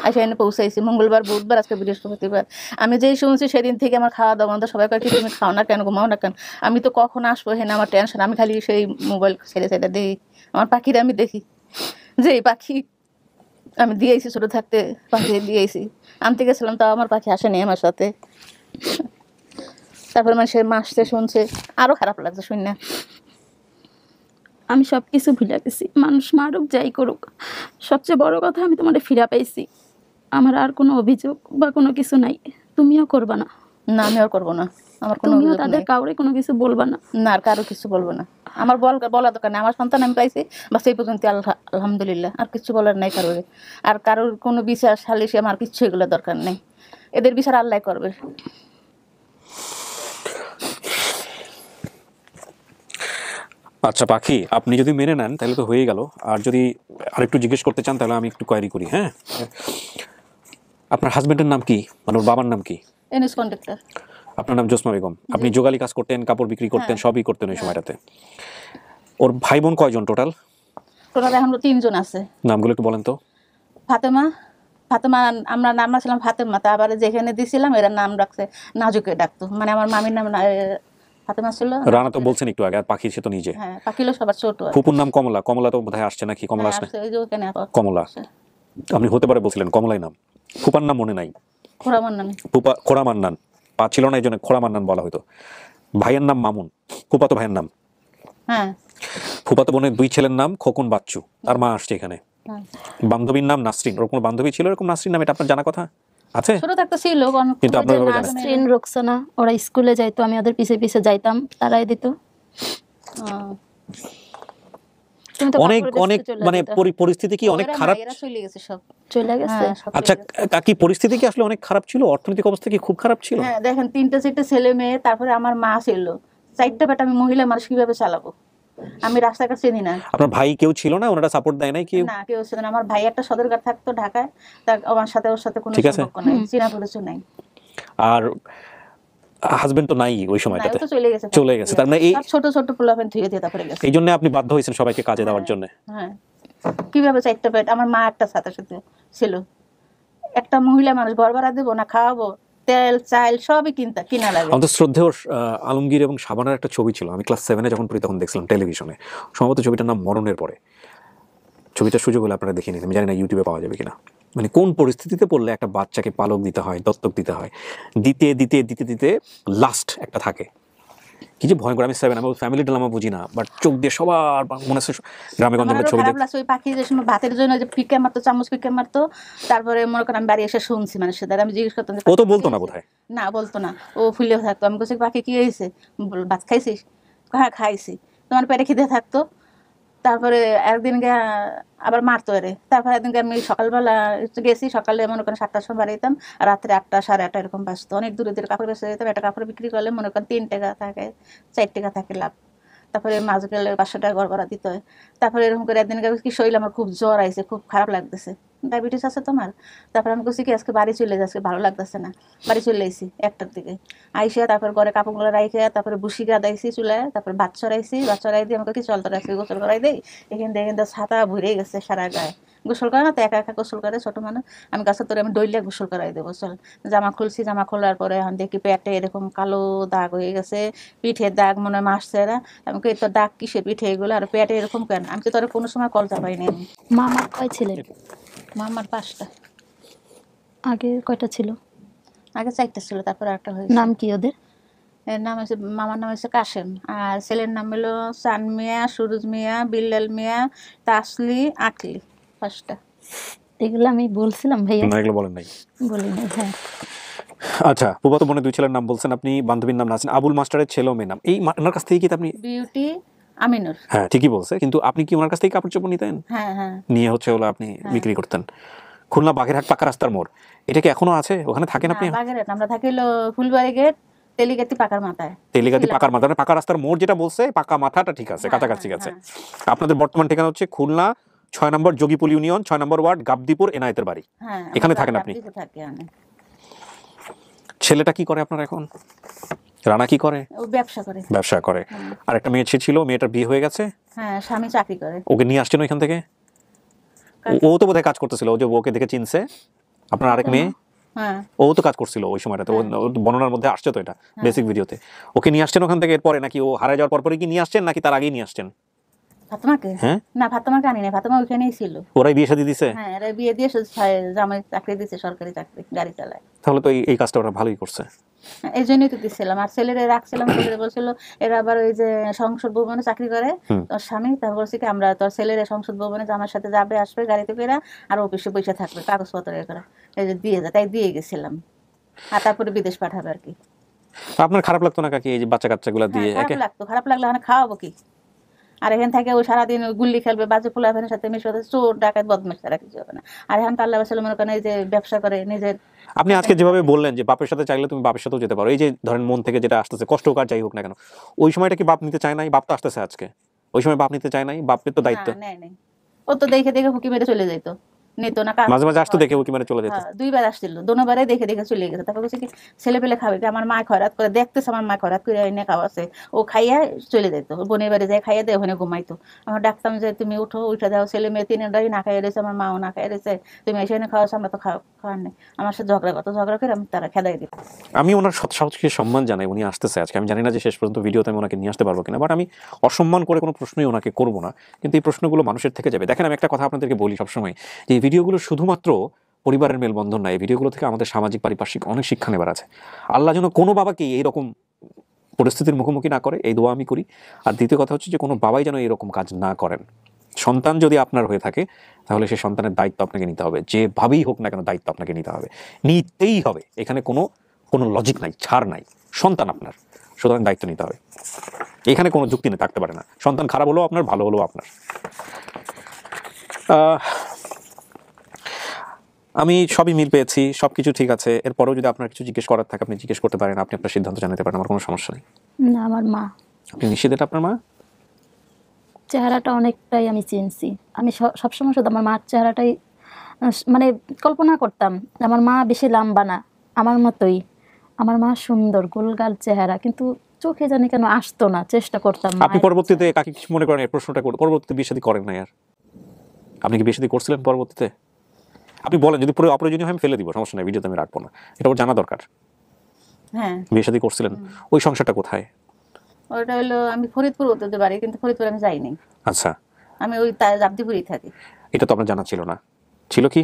এসে এনে পৌঁছাইছি। মঙ্গলবার, বুধবার, আজকে বৃহস্পতিবার। আমি যেই শুনছি সেদিন থেকে আমার খাওয়া দাওয়া বন্ধ। সবাই কয় কি তুমি খাও না কেন, ঘুমাও না কেন? আমি তো কখন আসবো হেনে আমার টেনশন। আমি খালি সেই মোবাইল ছেড়ে ছেড়ে দিই, আমার পাখিরা আমি দেখি, যে পাখি আমি দিয়েছি ছোটো থাকতে, পাখি দিয়েছি, আনতে গেছিলাম, তাও আমার পাখি আসেনি আমার সাথে। তারপরে মানুষের মাসতে শুনছে, আরো খারাপ লাগছে শুন না। আমি সব কিছু ভুলে গেছি, মানুষ মারুক যাই করুক, সবচেয়ে বড় কথা আমি তোমার ফিরা পাইছি। আমার আর কোনো অভিযোগ বা কোনো কিছু নাই, তুমিও করবা না। না আমি আর করবো না, আমার কোনো তুমিও তাদের কাউরে কোনো কিছু বলবা না। না আর কারো কিছু বলবো না, আমার বলা দরকার নেই। আমার সন্তান আমি পাইছি, বাস এই পর্যন্ত, আলহামদুলিল্লাহ। আর কিছু বলার নাই কারোর। আর কারোর কোনো বিচার সালিশি আমার কিচ্ছু এগুলো দরকার নেই, এদের বিচার আল্লাহ করবে। আচ্ছা পাখি, আপনি যদি মেনে নেন তাহলে তো হয়ে গেল, আর যদি আরেকটু জিজ্ঞেস করতে চান তাহলে আমি একটু কোয়ারি করি। হ্যাঁ, আপনার হাজবেন্ডের নাম কি, মানে ওর বাবার নাম কি? NS conductor. আপনার নাম জোসনা বেগম। আপনি যোগালি কাজ করতেন, কাপড় বিক্রি করতেন, সবই করতেন ওই সময়টাতে। ওর ভাই বোন কয়জন টোটাল? টোটাল এখন 3 জন আছে। নামগুলো একটু বলেন তো। ফাতেমা, আমরা নাম রাখছিলাম ফাতেমা, তারপর যেখানে দিছিলাম এরা নাম রাখছে নাজুকে ডাকতো, মানে আমার মামির নাম ফাতেমা ছিল। রানা তো বলছেন একটু আগে, আর পাখি সে তো নিজে। হ্যাঁ, পাখি হলো সবার ছোট। ফুপুর নাম কমলা। কমলা তো বোধহয় আসছে নাকি? কমলা আসছে, কমলা আপনি হতে পারে বলছিলেন, কমলাই নাম। ফুপার নাম মনে নাই? খোরামান্নান। খোরামান্নান পা ছিল না, এই জন্য খোরামান্নান বলা হতো। ভাইয়ের নাম মামুন, ফুপাতো ভাইয়ের নাম। হ্যাঁ, ফুপাতো বোনের 2 ছেলের নাম খোকন, বাচ্চু, তার মা আসছে এখানে। বান্ধবীর নাম নাসরিন। ওরকম বান্ধবী ছিল এরকম নাসরিন নাম, এটা আপনার জানা কথা আছে? ছোট থাকতে ছিল, কিন্তু আপনার নাসরিন, রোকসানা, ওরা স্কুলে যাইতো, আমি ওদের পিছে পিছে যাইতাম, তারাই দিত। অনেক অনেক মানে পরিস্থিতি কি অনেক খারাপ? চলে গেছে, সব চলে গেছে। আচ্ছা কাকি, পরিস্থিতি কি আসলে অনেক খারাপ ছিল? অর্থনৈতিক অবস্থা কি খুব খারাপ ছিল? হ্যাঁ, দেখেন 3-4 ছেলে মেয়ে, তারপরে আমার মা ছিল 4টা বেটা। আমি মহিলা মানুষ কিভাবে চালাবো? আমি রাস্তাঘাট চিনি না। আপনার ভাই কেউ ছিল না? ওনারা সাপোর্ট দেয় নাই কেউ? না, কেউ ছিল না। আমার ভাই একটা সদরঘাট থাকতো ঢাকায়, তার আমার সাথে ওর সাথে কোনো সম্পর্ক নাই, চিনা পরিচয় নাই। আর হাজবেন্ড তো নাই ওই সময়টাতে, চলে গেছে। তার মানে এই ছোট ছোট পোলাপেন ধুয়ে দিয়ে তারপরে গেছে। এই জন্য আপনি বাধ্য হয়েছেন সবাইকে কাজে দেওয়ার জন্য। হ্যাঁ, কিভাবে 4টা পেট? আমার মা একটা সাথে সাথে ছিল। একটা মহিলা মানুষ ঘর ভাড়া দেবো না, খাওয়াবো, তেল চাল সবই কিনা লাগে। আমাদের শ্রদ্ধেয় আলমগীর এবং শাবানার একটা ছবি ছিল, আমি ক্লাস 7-এ যখন পড়ি তখন দেখছিলাম টেলিভিশনে। সম্ভবত ছবিটার নাম মরণের পরে। ছবিটার সুযোগ হলে আপনারা দেখে নিন, আমি জানি না ইউটিউবে পাওয়া যাবে কিনা। মানে কোন পরিস্থিতিতে পড়লে একটা বাচ্চাকে পালক দিতে হয়, দত্তক দিতে হয়, দিতে দিতে দিতে দিতে লাস্ট একটা থাকে। কি যে ভয়ঙ্কর! আমি 7, আমি ফ্যামিলি ড্রামা বুঝি না, বাট চোখ দিয়ে সবার মনে হচ্ছে গ্রামে গঞ্জে ছবি দেখি। ওই পাখি যে সময় ভাতের জন্য যে পিকে মারতো, চামচ পিকে মারতো, তারপরে মনে করেন আমি বাড়ি এসে শুনছি মানুষের দ্বারা। আমি জিজ্ঞেস করতাম, ও তো বলতো না বোধহয়। না, বলতো না, ও ফুলেও থাকতো। আমি বলছি পাখি কি হয়েছে? ভাত খাইছিস? হ্যাঁ খাইছি। তোমার পেটে খিদে থাকতো। তারপরে একদিন আবার মারতো এরে। তারপরে একদিন আমি সকালবেলা গেছি, সকালে মনে করেন 7টার সময় বাড়িতাম, রাত্রে 8টা 8:30 এরকম বাঁচতো। অনেক দূরে দূরে কাপড় বেচতে যেতাম। একটা কাপড় বিক্রি করলে মনে করেন 3 টাকা থাকে, 4 টাকা থাকে লাভ। তারপরে মাছ গেলে 500 টাকা ঘর ভাড়া দিতে হয়। তারপরে এরকম করে একদিন কি শরীর আমার খুব জ্বর আইছে, খুব খারাপ লাগতেছে। ডায়াবেটিস আছে তোমার? তারপরে আমি বলছি কি আজকে বাড়ি চলে যাচ্ছে, ভালো লাগতেছে না। বাড়ি চলে আইছি 1টার দিকে। আইসা তারপর ঘরে কাপড়গুলো রাইখে তারপরে বুসি গাদাইছি চুলায়, তারপরে ভাত চড়াইছি। ভাত চড়াই দিয়ে আমাকে কি চল তোর আজকে গোসল করাই দেই। এখান ছাতা ভরে গেছে সারা গায়ে। গোসল করে না তো, একা একা গোসল করে ছোট মানুষ। আমি গাছের তোরে আমি ডইলে গোসল করাই দেবো চল। জামা খুলছি, জামা খোলার পরে এখন দেখি পেটে এরকম কালো দাগ হয়ে গেছে, পিঠের দাগ মনে হয় মাসছে এরা। আমি কই তোর দাগ কিসের পিঠে এগুলো, আর পেটে এরকম কেন? আমি তো তোর কোনো সময় কলটা পাইনি। মামার কয় ছেলে? মামার 5টা। আগে কয়টা ছিল? আগে 4টা ছিল, তারপরে একটা হয়েছে। নাম কি ওদের? এর নাম হচ্ছে, মামার নাম হচ্ছে কাশেম, আর ছেলের নাম হলো চান মিয়া, সুরুজ মিয়া, বিল্লাল মিয়া, তাসলি, আটলি। 5টা। এগুলো আমি বলছিলাম ভাইয়া? না, এগুলো বলেন নাই। বলি নাই। হ্যাঁ, আচ্ছা, ফুফাতো বোনের 2 ছেলের নাম বলছেন আপনি, বান্ধবীর নাম নাসরিন, আবুল মাস্টারের ছেলে মেয়ে নাম। এই ওনার কাছ থেকে কি আপনি? বিউটি আমিনুর। হ্যাঁ ঠিকই বলছে, কিন্তু আপনি কি ওনার কাছ থেকে কাপড় চোপড় নিতেন? হ্যাঁ হ্যাঁ, নিয়ে হচ্ছে ওগুলো আপনি বিক্রি করতেন। খুলনা বাগেরহাট পাকা রাস্তার মোড়, এটা কি এখনো আছে? ওখানে থাকেন আপনি? বাগেরহাট আমরা থাকি হলো ফুলবাড়ি গেট, তেলিগাতি পাকার মাথায়। তেলিগাতি পাকার মাথা, পাকা রাস্তার মোড় যেটা বলছে, পাকা মাথাটা ঠিক আছে, কাছাকাছি আছে। আপনাদের বর্তমান ঠিকানা হচ্ছে খুলনা 6 নম্বর যোগীপুল ইউনিয়ন, 6 নম্বর ওয়ার্ড, গাবদীপুর, এনায়েতের বাড়ি। এখানে থাকেন আপনি? ছেলেটা কি করে আপনার এখন? রানা কি করে? ও ব্যবসা করে। ব্যবসা করে। আর একটা মেয়ে ছিল, মেয়েটার বিয়ে হয়ে গেছে? হ্যাঁ, স্বামী চাকরি করে। ওকে নিয়ে আসছেন ওইখান থেকে? ও তো বোধহয় কাজ করতেছিল, ও যে ওকে দেখে চিনছে। আপনার আরেক মেয়ে? হ্যাঁ, ও তো কাজ করছিল ওই সময়টাতে, ও বর্ণনার মধ্যে আসছে তো, এটা বেসিক ভিডিওতে। ওকে নিয়ে আসছেন ওখান থেকে এরপরে, নাকি ও হারিয়ে যাওয়ার পরপরই কি নিয়ে আসছেন, নাকি তার আগেই নিয়ে আসছেন? ফাতেমাকে? হ্যাঁ না, ফাতেমাকে আনি না, ফাতেমা ওইখানেই ছিল। ওরাই বিয়ে শাদী দিছে? হ্যাঁ, এরা বিয়ে দিয়ে জামাই চাকরি দিছে, সরকারি চাকরি, গাড়ি চালায়। তাহলে তো এই কাজটা ওরা ভালোই করছে। এই জন্যই তো দিচ্ছিলাম। আর ছেলেরা রাখছিলাম, ছেলেরা বলছিল এরা আবার ওই যে সংসদ ভবনে চাকরি করে তোর স্বামী, তারপর বলছি কি আমরা তোর ছেলেরা সংসদ ভবনে আমার সাথে যাবে, আসবে গাড়িতে করে, আর অফিসে বসে থাকবে কাগজপত্র করে, এই যে দিয়ে যায়, তাই দিয়ে গেছিলাম। আর তারপরে বিদেশ পাঠাবে আর কি। আপনার খারাপ লাগতো না কাকি এই যে বাচ্চা কাচ্চাগুলো দিয়ে? খারাপ লাগলো, মানে খাওয়াবো কি? আর এখান থেকে ও সারাদিন গুল্লি খেলবে, বাজে পোলাপেনের সাথে মিশবে, চোর ডাকাত বদমাশ ছাড়া কিছু হবে না। আর এখন তো আল্লাহ মনে করেন এই যে ব্যবসা করে নিজের। আপনি আজকে যেভাবে বললেন যে বাপের সাথে চাইলে তুমি বাপের সাথেও যেতে পারো, এই যে ধরেন মন থেকে যেটা আসতেছে, কষ্ট হোক আর যাই হোক না কেন, ওই সময়টা কি বাপ নিতে চায় না? বাপ তো আসতেছে আজকে, ওই সময় বাপ নিতে চায় নাই, বাপের তো দায়িত্ব। নেয় নাই, ও তো দেখে দেখে হুকি মেরে চলে যাইতো, নিত না। মাঝে মাঝে আসতো দেখে উকি মেরে চলে যেত। 2 বার আসছিল, দোনোবারে দেখে দেখে চলে গেছে। তারপর বলছে কি ছেলে পেলে খাবে কি, আমার মা খয়রাত করে দেখতেছে, আমার মা খয়রাত করে এনে খাওয়াছে, ও খাইয়া চলে যেত, বোনের বাড়ি যায় খাইয়া দেয়, ওখানে ঘুমাইতো। আমার ডাকতাম যে তুমি উঠো, উঠে দাও, ছেলে মেয়ে 3টাই না খাইয়া রয়েছে, আমার মাও না খাইয়া রয়েছে, তুমি এসে এনে খাওয়াছো, আমরা তো খাওয়ার নেই। আমার সাথে ঝগড়া করতো, ঝগড়া করে আমি তারা খেদাই দিই। আমি ওনার সাহসকে সম্মান জানাই, উনি আসতেছে আজকে। আমি জানি না যে শেষ পর্যন্ত ভিডিওতে আমি ওনাকে নিয়ে আসতে পারবো কিনা, বাট আমি অসম্মান করে কোনো প্রশ্নই ওনাকে করবো না, কিন্তু এই প্রশ্নগুলো মানুষের থেকে যাবে। দেখেন, আমি একটা কথা আপনাদেরকে বলি সবসময়, যে এই ভিডিওগুলো শুধুমাত্র পরিবারের মেলবন্ধন না, এই ভিডিওগুলো থেকে আমাদের সামাজিক পারিপার্শ্বিক অনেক শিক্ষা নেবার আছে। আল্লাহ যেন কোনো বাবাকে এইরকম পরিস্থিতির মুখোমুখি না করে, এই দোয়া আমি করি। আর দ্বিতীয় কথা হচ্ছে যে কোনো বাবাই যেন এরকম কাজ না করেন। সন্তান যদি আপনার হয়ে থাকে তাহলে সেই সন্তানের দায়িত্ব আপনাকে নিতে হবে, যেভাবেই হোক না কেন দায়িত্ব আপনাকে নিতে হবে, নিতেই হবে। এখানে কোনো লজিক নাই, ছাড় নাই। সন্তান আপনার, সুতরাং দায়িত্ব নিতে হবে। এখানে কোনো যুক্তি নেই, থাকতে পারে না। সন্তান খারাপ হলেও আপনার, ভালো হলেও আপনার। আমি সবই মিল পেয়েছি, সব কিছু ঠিক আছে। এরপরেও যদি আপনার কিছু জিজ্ঞেস করার থাকে আপনি জিজ্ঞেস করতে পারেন, আপনি আপনার সিদ্ধান্ত জানাতে পারেন, আমার কোনো সমস্যা নেই। না, আমার মা। আপনি নিশ্চিত এটা আপনার মা? চেহারাটা অনেকটাই আমি চিনছি। আমি সবসময় শুধু আমার মার চেহারাটাই মানে কল্পনা করতাম। আমার মা বেশি লম্বা না, আমার মতোই। আমার মা সুন্দর গোলগাল চেহারা, কিন্তু চোখে জানি কেন আসতো না, চেষ্টা করতাম। আপনি পরবর্তীতে কাকে কিছু মনে করেন এই প্রশ্নটা করে পরবর্তীতে বিয়ে শাদী করেন না? আর আপনি কি বিয়ে শাদী করছিলেন পরবর্তীতে? আপনি বলেন, যদি পুরো অপ্রয়োজনীয় হয় আমি ফেলে দিব, সমস্যা নেই, ভিডিওতে আমি রাখবো না, এটা ওর জানা দরকার। হ্যাঁ, বিয়ে শাদী করছিলেন। ওই সংসারটা কোথায়? ওটা হলো আমি ফরিদপুর হতে পারি, কিন্তু ফরিদপুর আমি যাইনি। আচ্ছা, আমি ওই জাবদিপুরেই থাকি। এটা তো আপনার জানা ছিল না? ছিল কি?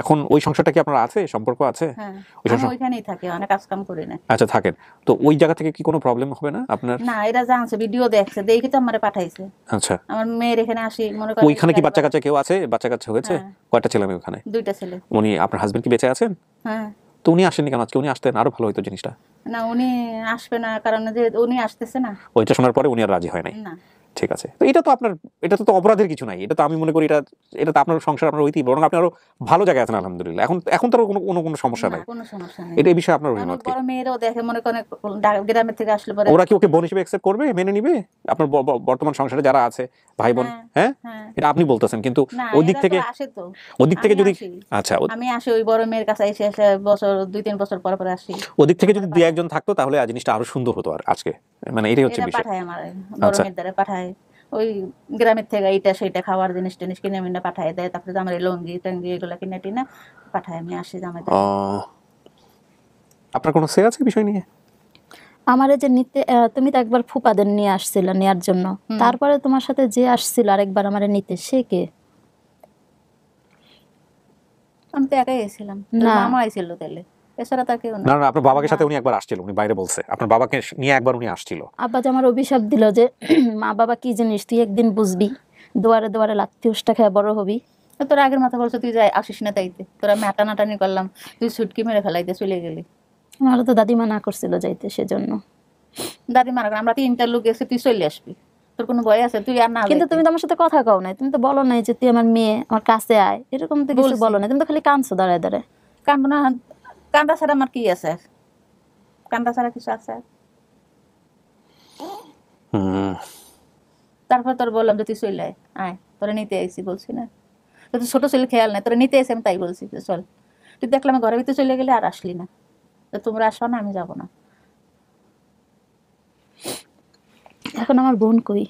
এখন ওই সংসারটা কি আপনার আছে, সম্পর্ক আছে? হ্যাঁ, আমি ওইখানেই থাকি, অনেক কাজ কাম করি না। আচ্ছা, থাকেন তো ওই জায়গা থেকে কি কোনো প্রবলেম হবে না আপনার? না, এরা জানছে, ভিডিও দেখছে, দেখে তো আমারে পাঠাইছে। আচ্ছা, আমার মেয়ের এখানে আসি, মনে করেন ওইখানে কি বাচ্চা কাচ্চা কেউ আছে? বাচ্চা কাচ্চা হয়েছে? কয়টা ছেলে মেয়ে ওখানে? 2টা ছেলে। উনি আপনার হাজবেন্ড কি বেঁচে আছেন? হ্যাঁ। তো উনি আসেননি কেন আজকে? উনি আসতেন, আরো ভালো হতো জিনিসটা। না, উনি আসবে না, কারণ যে উনি আসতেছে না। ওইটা শোনার পরে উনি আর রাজি হয় নাই। না, ঠিক আছে, তো এটা তো আপনার, এটা তো অপরাধের কিছু নাই। এটা তো আমি মনে করি এটা তো আপনার সংসার, আপনার ঐতিহ্য, বরং আপনি আরো ভালো জায়গায় আছেন আলহামদুলিল্লাহ। এখন তো কোনো সমস্যা নাই, কোনো সমস্যা নেই। এটা এই বিষয়ে আপনার অভিমত কি? বড় মেয়েরাও দেখে, মনে করেন গ্রামের থেকে আসলে পরে ওরা কি ওকে বোন হিসেবে অ্যাকসেপ্ট করবে, মেনে নিবে? আপনার বর্তমান সংসারে যারা আছে ভাই বোন, হ্যাঁ, এটা আপনি বলতেছেন, কিন্তু ওই দিক থেকে যদি আচ্ছা, আমি আসি ওই বড় মেয়ের কাছে এসে বছর 2-3 বছর পর পর আসি। ওদিক থেকে যদি 2-1 জন থাকতো তাহলে আজ জিনিসটা আরো সুন্দর হতো। আর আজকে মানে এটাই হচ্ছে বিষয়। পাঠায় আমার বড় মেয়ের দ্বারা পাঠায়, ওই গ্রামের থেকে এইটা সেইটা খাওয়ার জিনিস টিনিস কিনে মিনে পাঠায় দেয়। তারপরে আমার লঙ্গি টঙ্গি এগুলো কিনে টিনে পাঠায়, আমি আসি জামাই। আপনার কোনো সে আছে বিষয় নিয়ে? আমারে যে নিতে, তুমি তো একবার ফুপাদের নিয়ে আসছিল নেয়ার জন্য, তারপরে তোমার সাথে যে আসছিল আরেকবার আমারে নিতে, সে কে? আমি তো একাই এসেছিলাম, মামা আইছিল তাহলে, এছাড়া তার কেউ না। না, আপনার বাবাকে সাথে উনি একবার আসছিল, উনি বাইরে বলছে আপনার বাবাকে নিয়ে একবার উনি আসছিল। আব্বা যে আমার অভিশাপ দিল যে মা বাবা কি জিনিস তুই একদিন বুঝবি, দুয়ারে দুয়ারে লাত্তি উষ্টা খেয়ে বড় হবি। তোর আগের মাথা বলছো তুই যাই আসিস না, তাইতে তোরা আমি টানাটানি করলাম, তুই ছুটকি মেরে ফেলাইতে চলে গেলি। আমারও তো দাদিমা না করছিল যাইতে, সেজন্য। দাদিমা আমরা 3টা লোক এসে তুই চলে আসবি, তোর কোনো ভয় আছে? তুই আর না, কিন্তু তুমি তো আমার সাথে কথা কও নাই, তুমি তো বলো নাই যে তুই আমার মেয়ে, আমার কাছে আয়, এরকম তো কিছু বলো না। তুমি তো খালি কাঁদছো দাঁড়ায় দাঁড়ায়। কান্দো না, কান্দা ছাড়া আমার কি আছে? কান্দা ছাড়া কিছু আছে? তারপর তোর বললাম যে তুই চলে আয়, তোরা নিতে আইসি, বলছি না তো ছোট ছেলে খেয়াল নাই, তোরা নিতে এসে আমি তাই বলছি যে চল। তুই দেখলাম ঘরের ভিতরে চলে গেলে আর আসলি না, তো তোমরা আসো না, আমি যাবো না। এখন আমার বোন কই?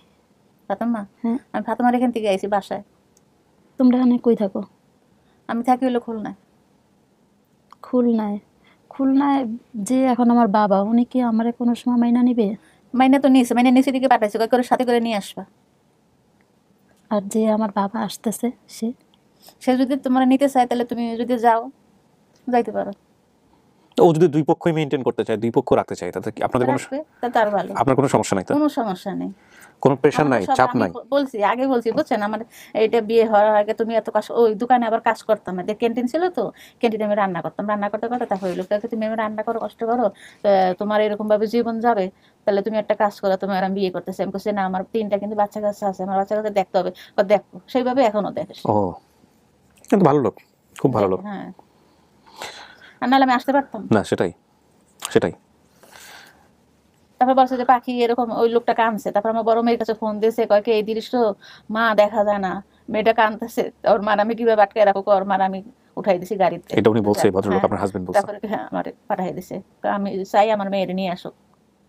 ফাতেমা? হ্যাঁ, আমি ফাতেমার এখান থেকে আইসি বাসায়। তোমরা এখানে কই থাকো? আমি থাকি হলো খুলনায়। খুলনায়? খুলনায় যে এখন আমার বাবা, উনি কি আমারে কোনো সময় মাইনা নিবে? মাইনা তো নিয়েছে, মাইনা নিচে দিকে পাঠাইছে, কই করে সাথে করে নিয়ে আসবা। আর যে আমার বাবা আসতেছে, সে যদি তোমরা নিতে চায় তাহলে তুমি যদি যাও যাইতে পারো। ও যদি 2 পক্ষই মেইনটেইন করতে চায়, 2 পক্ষ রাখতে চায়, তাতে কি আপনাদের কোনো, তার ভালো, আপনার কোনো সমস্যা নাই? তো কোনো সমস্যা নেই, কোনো প্রেশার নাই, চাপ নাই। বলছি আগে বলছি, বুঝছেন, আমার এইটা বিয়ে হওয়ার আগে তুমি এত কাজ, ওই দোকানে আবার কাজ করতাম না, ক্যান্টিন ছিল তো, ক্যান্টিনে আমি রান্না করতাম, রান্না করতে করতে তারপর ওই লোকটাকে তুমি আমি রান্না করো, কষ্ট করো, তোমার এরকম ভাবে জীবন যাবে, তাহলে তুমি একটা কাজ করো, তুমি আর আমি বিয়ে করতেছি। আমি বলছি না, আমার 3টা কিন্তু বাচ্চা কাচ্চা আছে, আমার বাচ্চা কাচ্চা দেখতে হবে। দেখো, সেইভাবে এখনো দেখে। ও, কিন্তু ভালো লোক, খুব ভালো লোক। হ্যাঁ, আর নাহলে আমি আসতে পারতাম না, সেটাই। তারপর বলছে যে পাখি এরকম ওই লোকটা কাঁদছে। তারপর আমার বড় মেয়ের কাছে ফোন দিয়েছে, কয়েক এই দৃশ্য মা দেখা যায় না, মেয়েটা কাঁদতেছে, ওর মার আমি কিভাবে আটকে রাখবো, ওর মার আমি উঠাই দিছি গাড়িতে। এটা উনি বলছে, ভদ্রলোক আপনার হাজবেন্ড বলছে? তারপরে হ্যাঁ আমার পাঠাই দিছে, আমি চাই আমার মেয়ের নিয়ে আসো।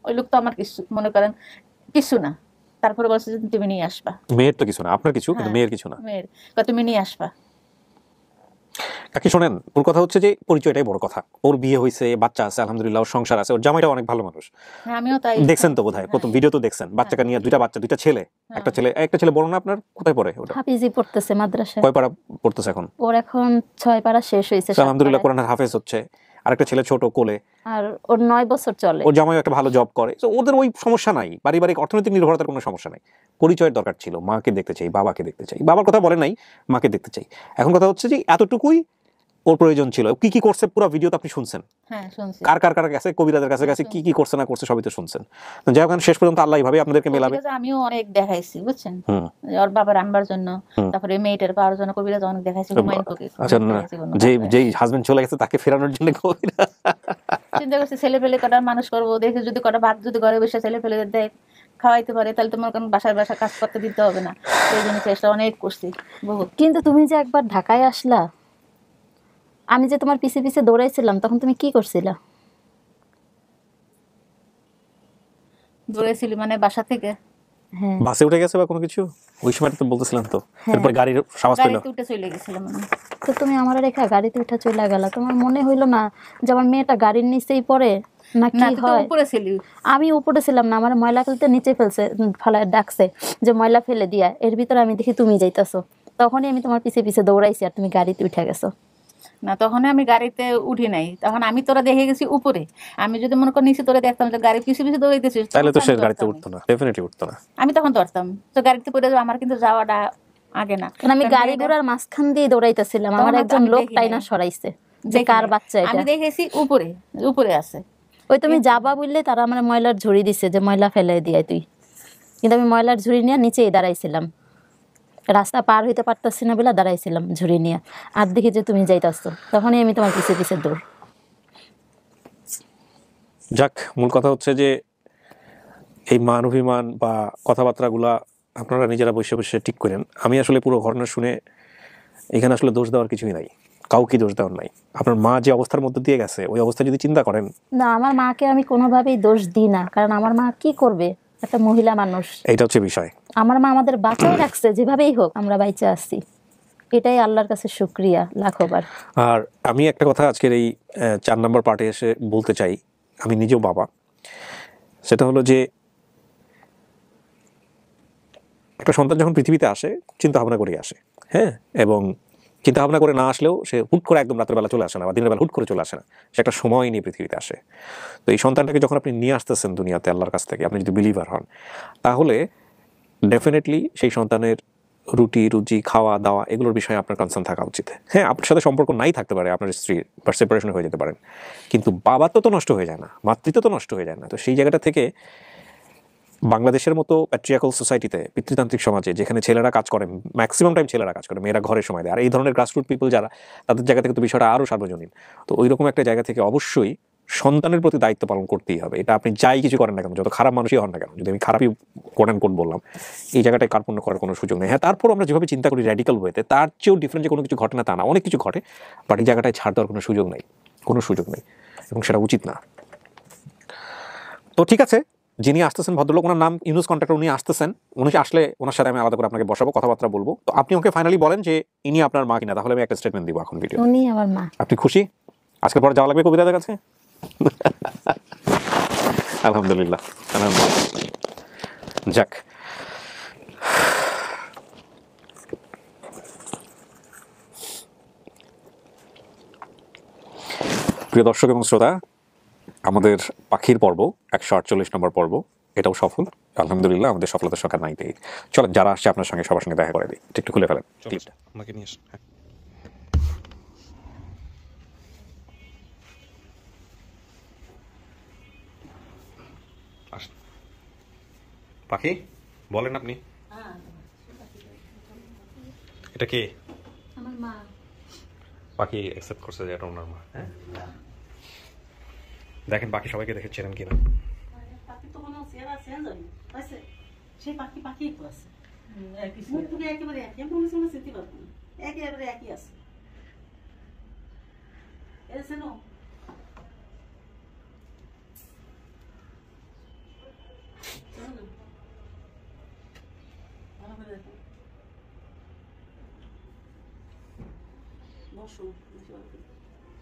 ওই লোক তো আমার কিছু মনে করেন কিছু না, তারপরে বলছে যে তুমি নিয়ে আসবা। মেয়ের তো কিছু না, আপনার কিছু, কিন্তু মেয়ের কিছু না। মেয়ের তুমি নিয়ে আসবা। কাকি শোনেন, ওর কথা হচ্ছে যে পরিচয়টাই বড় কথা। ওর বিয়ে হয়েছে, বাচ্চা আছে, আলহামদুলিল্লাহ, ওর সংসার আছে, ওর জামাইটা অনেক ভালো মানুষ। আমিও তাই দেখছেন তো বোধহয়, প্রথম ভিডিও তো দেখছেন, বাচ্চাকে নিয়ে, দুইটা বাচ্চা, দুইটা ছেলে, একটা ছেলে বড় না আপনার? কোথায় পড়ে ওটা? হাফিজি পড়তেছে মাদ্রাসায়। কয় পারা পড়তেছে এখন? ওর এখন 6 পারা শেষ হয়েছে। আলহামদুলিল্লাহ, কোরআনের হাফেজ হচ্ছে। আরেকটা ছেলে ছোট কোলে, আর ওর 9 বছর চলে। ওর জামাই একটা ভালো জব করে, তো ওদের ওই সমস্যা নাই, পারিবারিক অর্থনৈতিক নির্ভরতার কোনো সমস্যা নাই। পরিচয়ের দরকার ছিল, মাকে দেখতে চাই, বাবাকে দেখতে চাই। বাবার কথা বলে নাই, মাকে দেখতে চাই। এখন কথা হচ্ছে যে এতটুকুই ওর প্রয়োজন ছিল। কি কি করছে পুরো ভিডিওতে আপনি শুনছেন? হ্যাঁ শুনছি। কার কাছে, কবিরাজের কাছে কি কি করছে না করছে সবই তো শুনছেন। যাই হোক, শেষ পর্যন্ত আল্লাহ এইভাবে আপনাদেরকে মেলাবে। আমিও অনেক দেখাইছি বুঝছেন, ওর বাবার আনবার জন্য, তারপরে মেয়েটার পাওয়ার জন্য কবিরাজ অনেক দেখাইছি। আচ্ছা, যেই হাজবেন্ড চলে গেছে তাকে ফেরানোর জন্য কবিরাজ চিন্তা করছি ছেলে পেলে কটা মানুষ করবো, দেখে যদি কটা ভাত যদি ঘরে বসে ছেলে পেলে দেয় খাওয়াইতে পারে, তাহলে তোমার কোনো বাসায় কাজ করতে দিতে হবে না। সেই জন্য চেষ্টা অনেক করছি বহুত। কিন্তু তুমি যে একবার ঢাকায় আসলা, আমি যে তোমার পিছে পিছে দৌড়াইছিলাম, তখন তুমি কি করছিলা? দৌড়াইছিলি মানে বাসা থেকে? হ্যাঁ, বাসে উঠে গেছে বা কোনো কিছু, ওই সময়টা তো বলতেছিলাম তো। এরপর গাড়ির আওয়াজ পেল, গাড়িতে উঠে চলে গেছিলাম আমি। তো তুমি আমার রেখা গাড়িতে উঠে চলে গেলা। তোমার মনে হইলো না যে আমার মেয়েটা গাড়ির নিচেই পড়ে না কি হয়? উপরে ছিলি? আমি উপরে ছিলাম না, আমার ময়লা ফেলতে নিচে ফেলায় ডাকছে যে ময়লা ফেলে দিয়া। এর ভিতরে আমি দেখি তুমি যাইতাছো, তখনই আমি তোমার পিছে পিছে দৌড়াইছি আর তুমি গাড়িতে উঠে গেছো। না, তখন আমি গাড়িতে উঠি নাই, তখন আমি তোরা দেখে গেছি উপরে। আমি যদি মনে করি নিচে তোরা দেখতাম যে গাড়ি পিছে পিছে দৌড়াইতেছিস, তাহলে তো সে গাড়িতে উঠতো না, ডেফিনেটলি উঠতো না। আমি তখন ধরতাম তো গাড়িতে পড়ে যাবো, আমার কিন্তু যাওয়াটা আগে না। আমি গাড়ি ঘোড়ার মাঝখান দিয়ে দৌড়াইতেছিলাম, আমার একজন লোক টাইনা সরাইছে যে কার বাচ্চা এটা। আমি দেখেছি উপরে উপরে আছে। ওই তুমি যাবা বললে তারা আমার ময়লার ঝুড়ি দিছে যে ময়লা ফেলে দিয়ে তুই, কিন্তু আমি ময়লার ঝুড়ি নিয়ে নিচেই দাঁড়াইছিলাম, রাস্তা পার হইতে পারতাছি না বলে দাঁড়াইছিলাম ঝুড়ি নিয়ে। আর দেখি যে তুমি যাইতাছো, তখনই আমি তোমার পিছে পিছে দৌড়। যাক, মূল কথা হচ্ছে যে এই মান অভিমান বা কথাবার্তাগুলা আপনারা নিজেরা বসে বসে ঠিক করেন। আমি আসলে পুরো ঘটনা শুনে এখানে আসলে দোষ দেওয়ার কিছুই নাই, কাউকে দোষ দেওয়ার নাই। আপনার মা যে অবস্থার মধ্যে দিয়ে গেছে, ওই অবস্থা যদি চিন্তা করেন, না আমার মাকে আমি কোনোভাবেই দোষ দিই না, কারণ আমার মা কি করবে, একটা মহিলা মানুষ। এইটা হচ্ছে বিষয়। আমার মা আমাদের বাঁচাই রাখছে, যেভাবেই হোক আমরা বাইচে আসছি, এটাই আল্লাহর কাছে শুকরিয়া লাখবার। আর আমি একটা কথা আজকের এই 4 নম্বর পার্টে এসে বলতে চাই, আমি নিজেও বাবা। সেটা হলো যে একটা সন্তান যখন পৃথিবীতে আসে চিন্তা ভাবনা করে আসে, হ্যাঁ, এবং চিন্তা ভাবনা করে না আসলেও সে হুট করে একদম রাতের বেলা চলে আসে না, বা দিনের বেলা হুট করে চলে আসে না, সে একটা সময় নিয়ে পৃথিবীতে আসে। তো এই সন্তানটাকে যখন আপনি নিয়ে আসতেছেন দুনিয়াতে আল্লাহর কাছ থেকে, আপনি যদি বিলিভার হন, তাহলে ডেফিনেটলি সেই সন্তানের রুজি খাওয়া দাওয়া এগুলোর বিষয়ে আপনার কনসার্ন থাকা উচিত। হ্যাঁ, আপনার সাথে সম্পর্ক নাই থাকতে পারে, আপনার স্ত্রী বা সেপারেশন হয়ে যেতে পারেন, কিন্তু বাবাত্ব তো নষ্ট হয়ে যায় না, মাতৃত্ব তো নষ্ট হয়ে যায় না। তো সেই জায়গাটা থেকে বাংলাদেশের মতো প্যাট্রিয়ার্কাল সোসাইটিতে, পিতৃতান্ত্রিক সমাজে, যেখানে ছেলেরা কাজ করেন, ম্যাক্সিমাম টাইম ছেলেরা কাজ করে, মেয়েরা ঘরে সময় দেয়, আর এই ধরনের গ্রাসরুট পিপল যারা, তাদের জায়গা থেকে তো বিষয়টা আরও সার্বজনীন। তো ওই রকম একটা জায়গা থেকে অবশ্যই সন্তানের প্রতি দায়িত্ব পালন করতেই হবে। এটা আপনি যাই কিছু করেন না কেন, যত খারাপ মানুষই হন না কেন, যদি আমি খারাপই কোট অ্যান্ড কোট বললাম, এই জায়গাটায় কার্পণ্য করার কোনো সুযোগ নেই। হ্যাঁ, তারপর আমরা যেভাবে চিন্তা করি র্যাডিক্যাল ওয়েতে, তার চেয়েও ডিফারেন্ট যে কোনো কিছু ঘটে না তা না, অনেক কিছু ঘটে, বাট এই জায়গাটায় ছাড় দেওয়ার কোনো সুযোগ নেই, এবং সেটা উচিত না। তো ঠিক আছে, যিনি আসতেছেন ভদ্রলোক, ওনার নাম ইউনুস কন্ট্রাক্টর, উনি আসতেছেন, উনি আসলে ওনার সাথে আমি আলাদা করে আপনাকে বসাবো, কথাবার্তা বলবো। তো আপনি ওকে ফাইনালি বলেন যে ইনি আপনার মা কিনা, তাহলে আমি একটা স্টেটমেন্ট দিব এখন ভিডিও। উনি আমার মা। আপনি খুশি? আজকের পরে যাওয়া লাগবে কবিরাজের কাছে? আলহামদুলিল্লাহ, আলহামদুলিল্লাহ। যাক, প্রিয় দর্শক এবং শ্রোতা, আমাদের পাখির পর্ব 148 নম্বর পর্ব, এটাও সফল আলহামদুলিল্লাহ। আমাদের সফলতার সংখ্যা 98। চলেন, যারা আসছে আপনার সঙ্গে সবার সঙ্গে দেখা করে দিই, একটু খুলে ফেলেন ক্লিপটা, আমাকে নিয়ে আসেন। পাখি বলেন আপনি, এটা কে? আমার মা। পাখি অ্যাকসেপ্ট করছে যে এটা ওনার মা। হ্যাঁ, দেখেন বাকি সবাইকে দেখে চেনেন কিনা। আছে জানি আছে সেই পাখি পাখি তো আছে মুখ টুকে একেবারে একই আমি কোনো সময় চিনতে পারবো না একেবারে একই আছে এসে নো বসো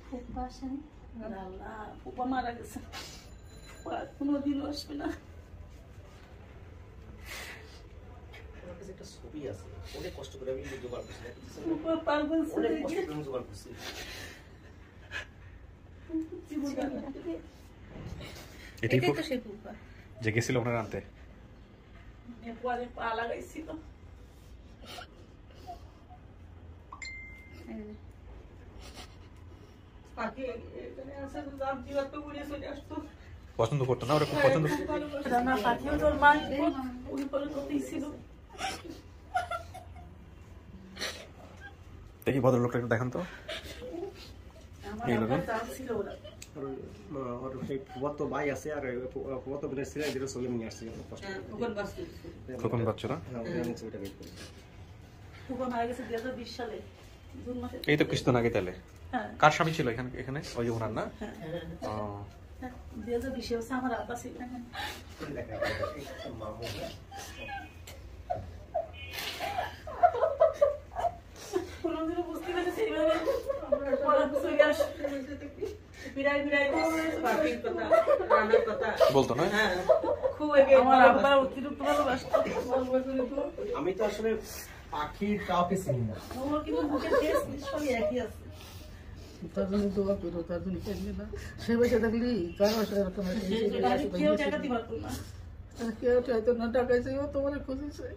ফুপা আসেন আল্লাহ ফুপা মারা গেছে কোনোদিনও আসবে না একটা ছবি আছে অনেক কষ্ট করে আমি জোগাড় করছি ফুপা পাগল অনেক কষ্ট করে আমি জোগাড় করছি এটাই তো সেই ফুপা যে গেছিল ওনার আনতে পরে পা লাগাইছিল পাখি এখানে আসে রাম জীবন তো উড়ে চলে আসতো পছন্দ করতো না ওরা খুব পছন্দ রানা পাখিও তোর মা উড়ে পড়ে করতেই ছিল দেখি ভদ্রলোকটা একটু দেখান তো ফুয়াতো ভাই আছে আর ফুয়াতো বোনের ছেলে যেটা ছবি নিয়ে আসছে খোকন বাচ্চারা ফুপা মারা গেছে 2020 সালে জুন মাসে এই তো কিছুদিন আগে তাহলে কার স্বামী ছিল এখানে ওই যে ওনার না 2020 হচ্ছে আমার আব্বা ছিল কোনোদিনও বুঝতে পারছি এইভাবে পড়া চলে আসে বিরাই বিরাই পাখির কথা রান্নার কথা বলতো না খুব আমার আব্বা অতিরিক্ত ভালোবাসতো আমি তো আসলে পাখির কাউকে চিনি না ওর কিন্তু মুখের টেস্ট নিশ্চয়ই একই আছে তার জন্য দোয়া করো তার জন্য কেমনি না সে বেঁচে থাকলেই কারো এরকম কেউ টাকা দিতে পারতো না কেউ চাইতো না টাকাইছে ও তোমার খুঁজেছে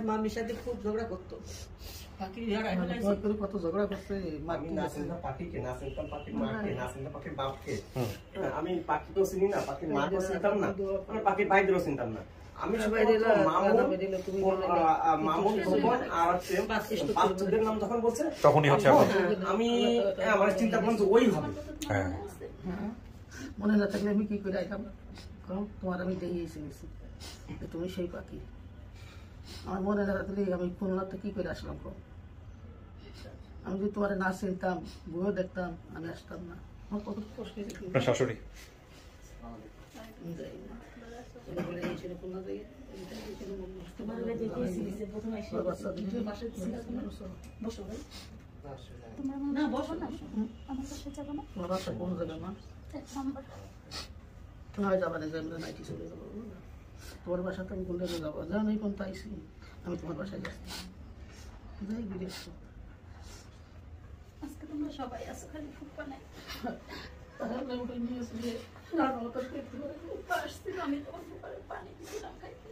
মামির সাথে খুব ঝগড়া করতো পাখি কত ঝগড়া করছে আমি না চিনতাম পাখিকে না চিনতাম পাখির মাকে না চিনতাম পাখির বাপকে আমি পাখিকেও চিনি না পাখির মাকেও চিনতাম না আমি পাখির ভাইদেরও চিনতাম না আমি মামুন খোকন আর বাচ্চাদের নাম যখন বলছে তখনই হচ্ছে আমি আমার চিন্তা করলাম যে ওই হবে মনে না থাকলে আমি কি করে আইতাম কারণ তোমার আমি দেখিয়েছি গেছি তুমি সেই পাখি আমার মনে না থাকলে আমি খুলনাতে কি করে আসলাম কম আমি যদি তোমার না চিনতাম বইও দেখতাম আমি আসতাম না আমার কত কষ্ট শাশুড়ি তোমার বাসা তো আমি বললে যাবো যা আমি কোন পাইছি আমি তোমার বাসায় যাচ্ছি যাই ঘুরে আসছো আজকে তোমরা সবাই আছো খালি ফুপা নাই আমি তোমার ফুপারে পানি দিয়েছিলাম খাইতে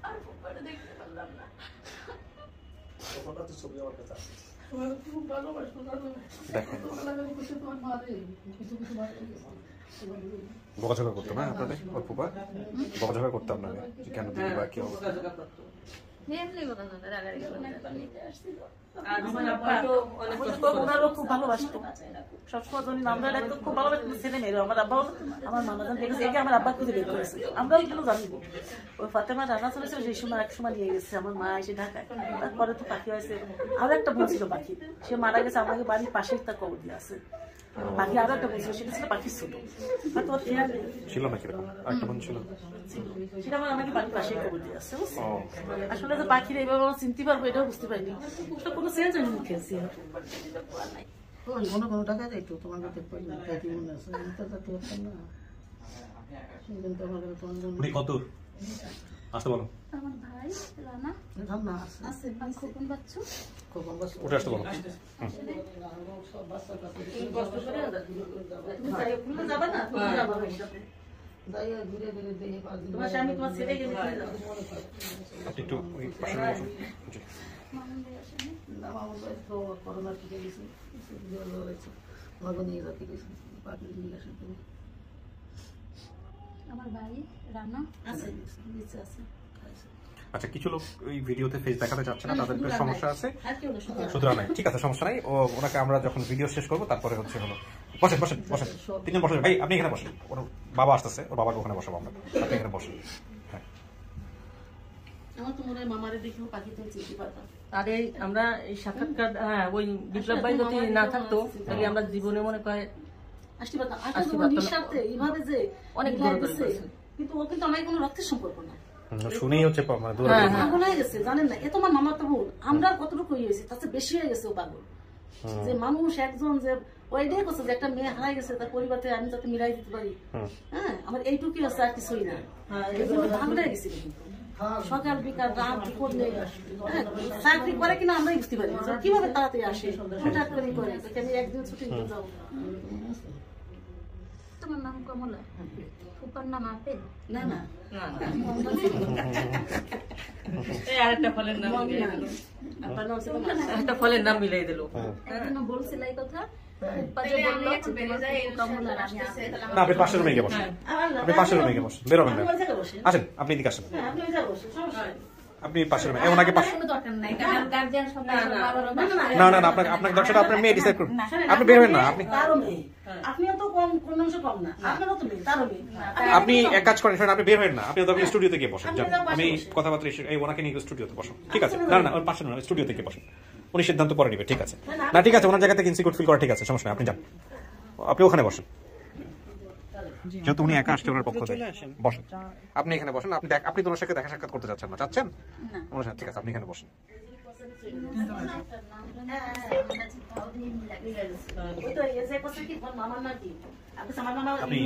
আর ফুপারে দেখতে পারলাম না ছবি আমার কাছে আছে খুব ভালোবাসতো তোমার মারে কিছু কিছু মারে বকাঝকা করতো না আপনাদের ওর ফুপা বকাঝকা করতো আপনাদের কেন দিদি বা কেউ খুব ভালোবাসতো সবসময় আমরা খুব ভালোবাসতো ছেলে মেয়েরা আমার আব্বাও আমার মামা দেখেছে আমার আব্বা খুঁজে বের করেছে আমরাও কিন্তু জানিব ওই ফাতেমা রান্না চলেছিল সেই সময় এক সময় নিয়ে গেছে আমার মা এসে ঢাকায় তারপরে তো পাখি হয়েছে আরো একটা বোন ছিল পাখি সে মারা গেছে আমাকে বাড়ির পাশেই তার কবর দিয়ে আছে পাখি আরো একটা বোন ছিল সেটা ছিল পাখি ছোট ছিল না কিরকম একটা বোন ছিল সেটা আমার আমাকে বাড়ির পাশেই কবর দিয়ে আছে আসলে যে পাখির এইভাবে চিনতে পারবো এটাও বুঝতে পারিনি কোনো চেঞ্জ আমি মুখে আছি কোনো কোনো টাকা যাইতো তোমার কাছে মনে আছে আমি তো যাতে পারতাম না সেদিন তো আমার তোমার জন্য কত আসতে বলো আমার ভাই রানা রান্না আছে আছে খোকন বাচ্চু খোকন বাচ্চু উঠে আসতে বলো সব বাচ্চা কাছে যাবা না যাই ঘুরে ঘুরে দেখে 5 দিন তোমার স্বামী তোমার ছেলে গেলে একটু ওই পাশে বসুন জি মামুন ভাই আসেনি না মামুন ভাই তো করোনা টিকে গেছে নিয়ে যাতে গেছে পাখি নিয়ে আসেন তুমি আমার ভাই রানা আছে নিচে আছে আচ্ছা, কিছু লোক ওই ভিডিওতে ফেস দেখাতে চাচ্ছে না, তাদের একটু সমস্যা আছে, সুতরাং নাই, ঠিক আছে, সমস্যা নাই। ওনাকে আমরা যখন ভিডিও শেষ করবো তারপরে হলো বসেন বসেন বসেন, তিনজন বসেন। ভাই আপনি এখানে বসেন, ওর বাবা আসতেছে, ওর বাবাকে ওখানে বসাবো আমরা, আপনি এখানে বসেন। হ্যাঁ, আমার তো মনে হয় মামারে দেখেও পাখিতে চিনতে পারতাম। আরে আমরা এই সাক্ষাৎকার ওই বিপ্লব ভাই যদি না থাকতো তাহলে আমরা জীবনে মনে করে আসতে পারতাম। নিঃস্বার্থে এইভাবে যে অনেক লাগছে, কিন্তু ও কিন্তু আমার কোনো রক্তের সম্পর্ক না, শুনেই হচ্ছে পাগল হয়ে গেছে, জানেন না? এ তোমার মামার তো বোন, আমরা কতটুকু হয়েছে তার চেয়ে বেশি হয়ে গেছে ও পাগল। যে মানুষ একজন যে ওইটাই করছে যে একটা মেয়ে হারাই গেছে, তার পরিবারকে আমি যাতে মিলাই দিতে পারি, হ্যাঁ আমার এইটুকুই আছে, আর কিছুই না। পাগল হয়ে গেছিল, সকাল বিকাল রাত করলে চাকরি করে কিনা আমরাই বুঝতে পারি কিভাবে তাড়াতাড়ি আসে, হঠাৎ করে করে আমি একদিন ছুটি নিতে যাবো। তোমার নাম কমলা, ফুপার নাম আপেল? না না, আরেকটা ফলের নাম একটা ফলের নাম মিলাই দিল। বলছিল এই কথা, না আপনি পাশের রুমে গিয়ে বসেন, আপনি পাশের রুমে গিয়ে বসেন, বেরোবেন না, আসেন আপনি এদিকে আসেন, আপনি পাশের রুমে ওনাকে পাশে, না না না আপনাকে দরকার, আপনার মেয়ে ডিসাইড করুন, আপনি বের হবেন না, আপনি এক কাজ করেন, আপনি বের হবেন না, আপনি স্টুডিওতে গিয়ে বসেন, আমি কথাবার্তা এই ওনাকে নিয়ে স্টুডিওতে বসুন, ঠিক আছে? না না ওর পাশে না, স্টুডিওতে গিয়ে বসুন, উনি সিদ্ধান্ত পরে নিবে, ঠিক আছে? না ঠিক আছে, ওনার জায়গা থেকে ইনসিকিউর ফিল করা ঠিক আছে, সমস্যা নেই, আপনি যান, আপনি ওখানে বসেন, যেহেতু উনি একা আসছে ওনার পক্ষ থেকে, বসেন আপনি এখানে বসেন, আপনি তোমার সাথে দেখা সাক্ষাৎ করতে চাচ্ছেন না, চাচ্ছেন? ঠিক আছে, আপনি এখানে বসেন। আপনি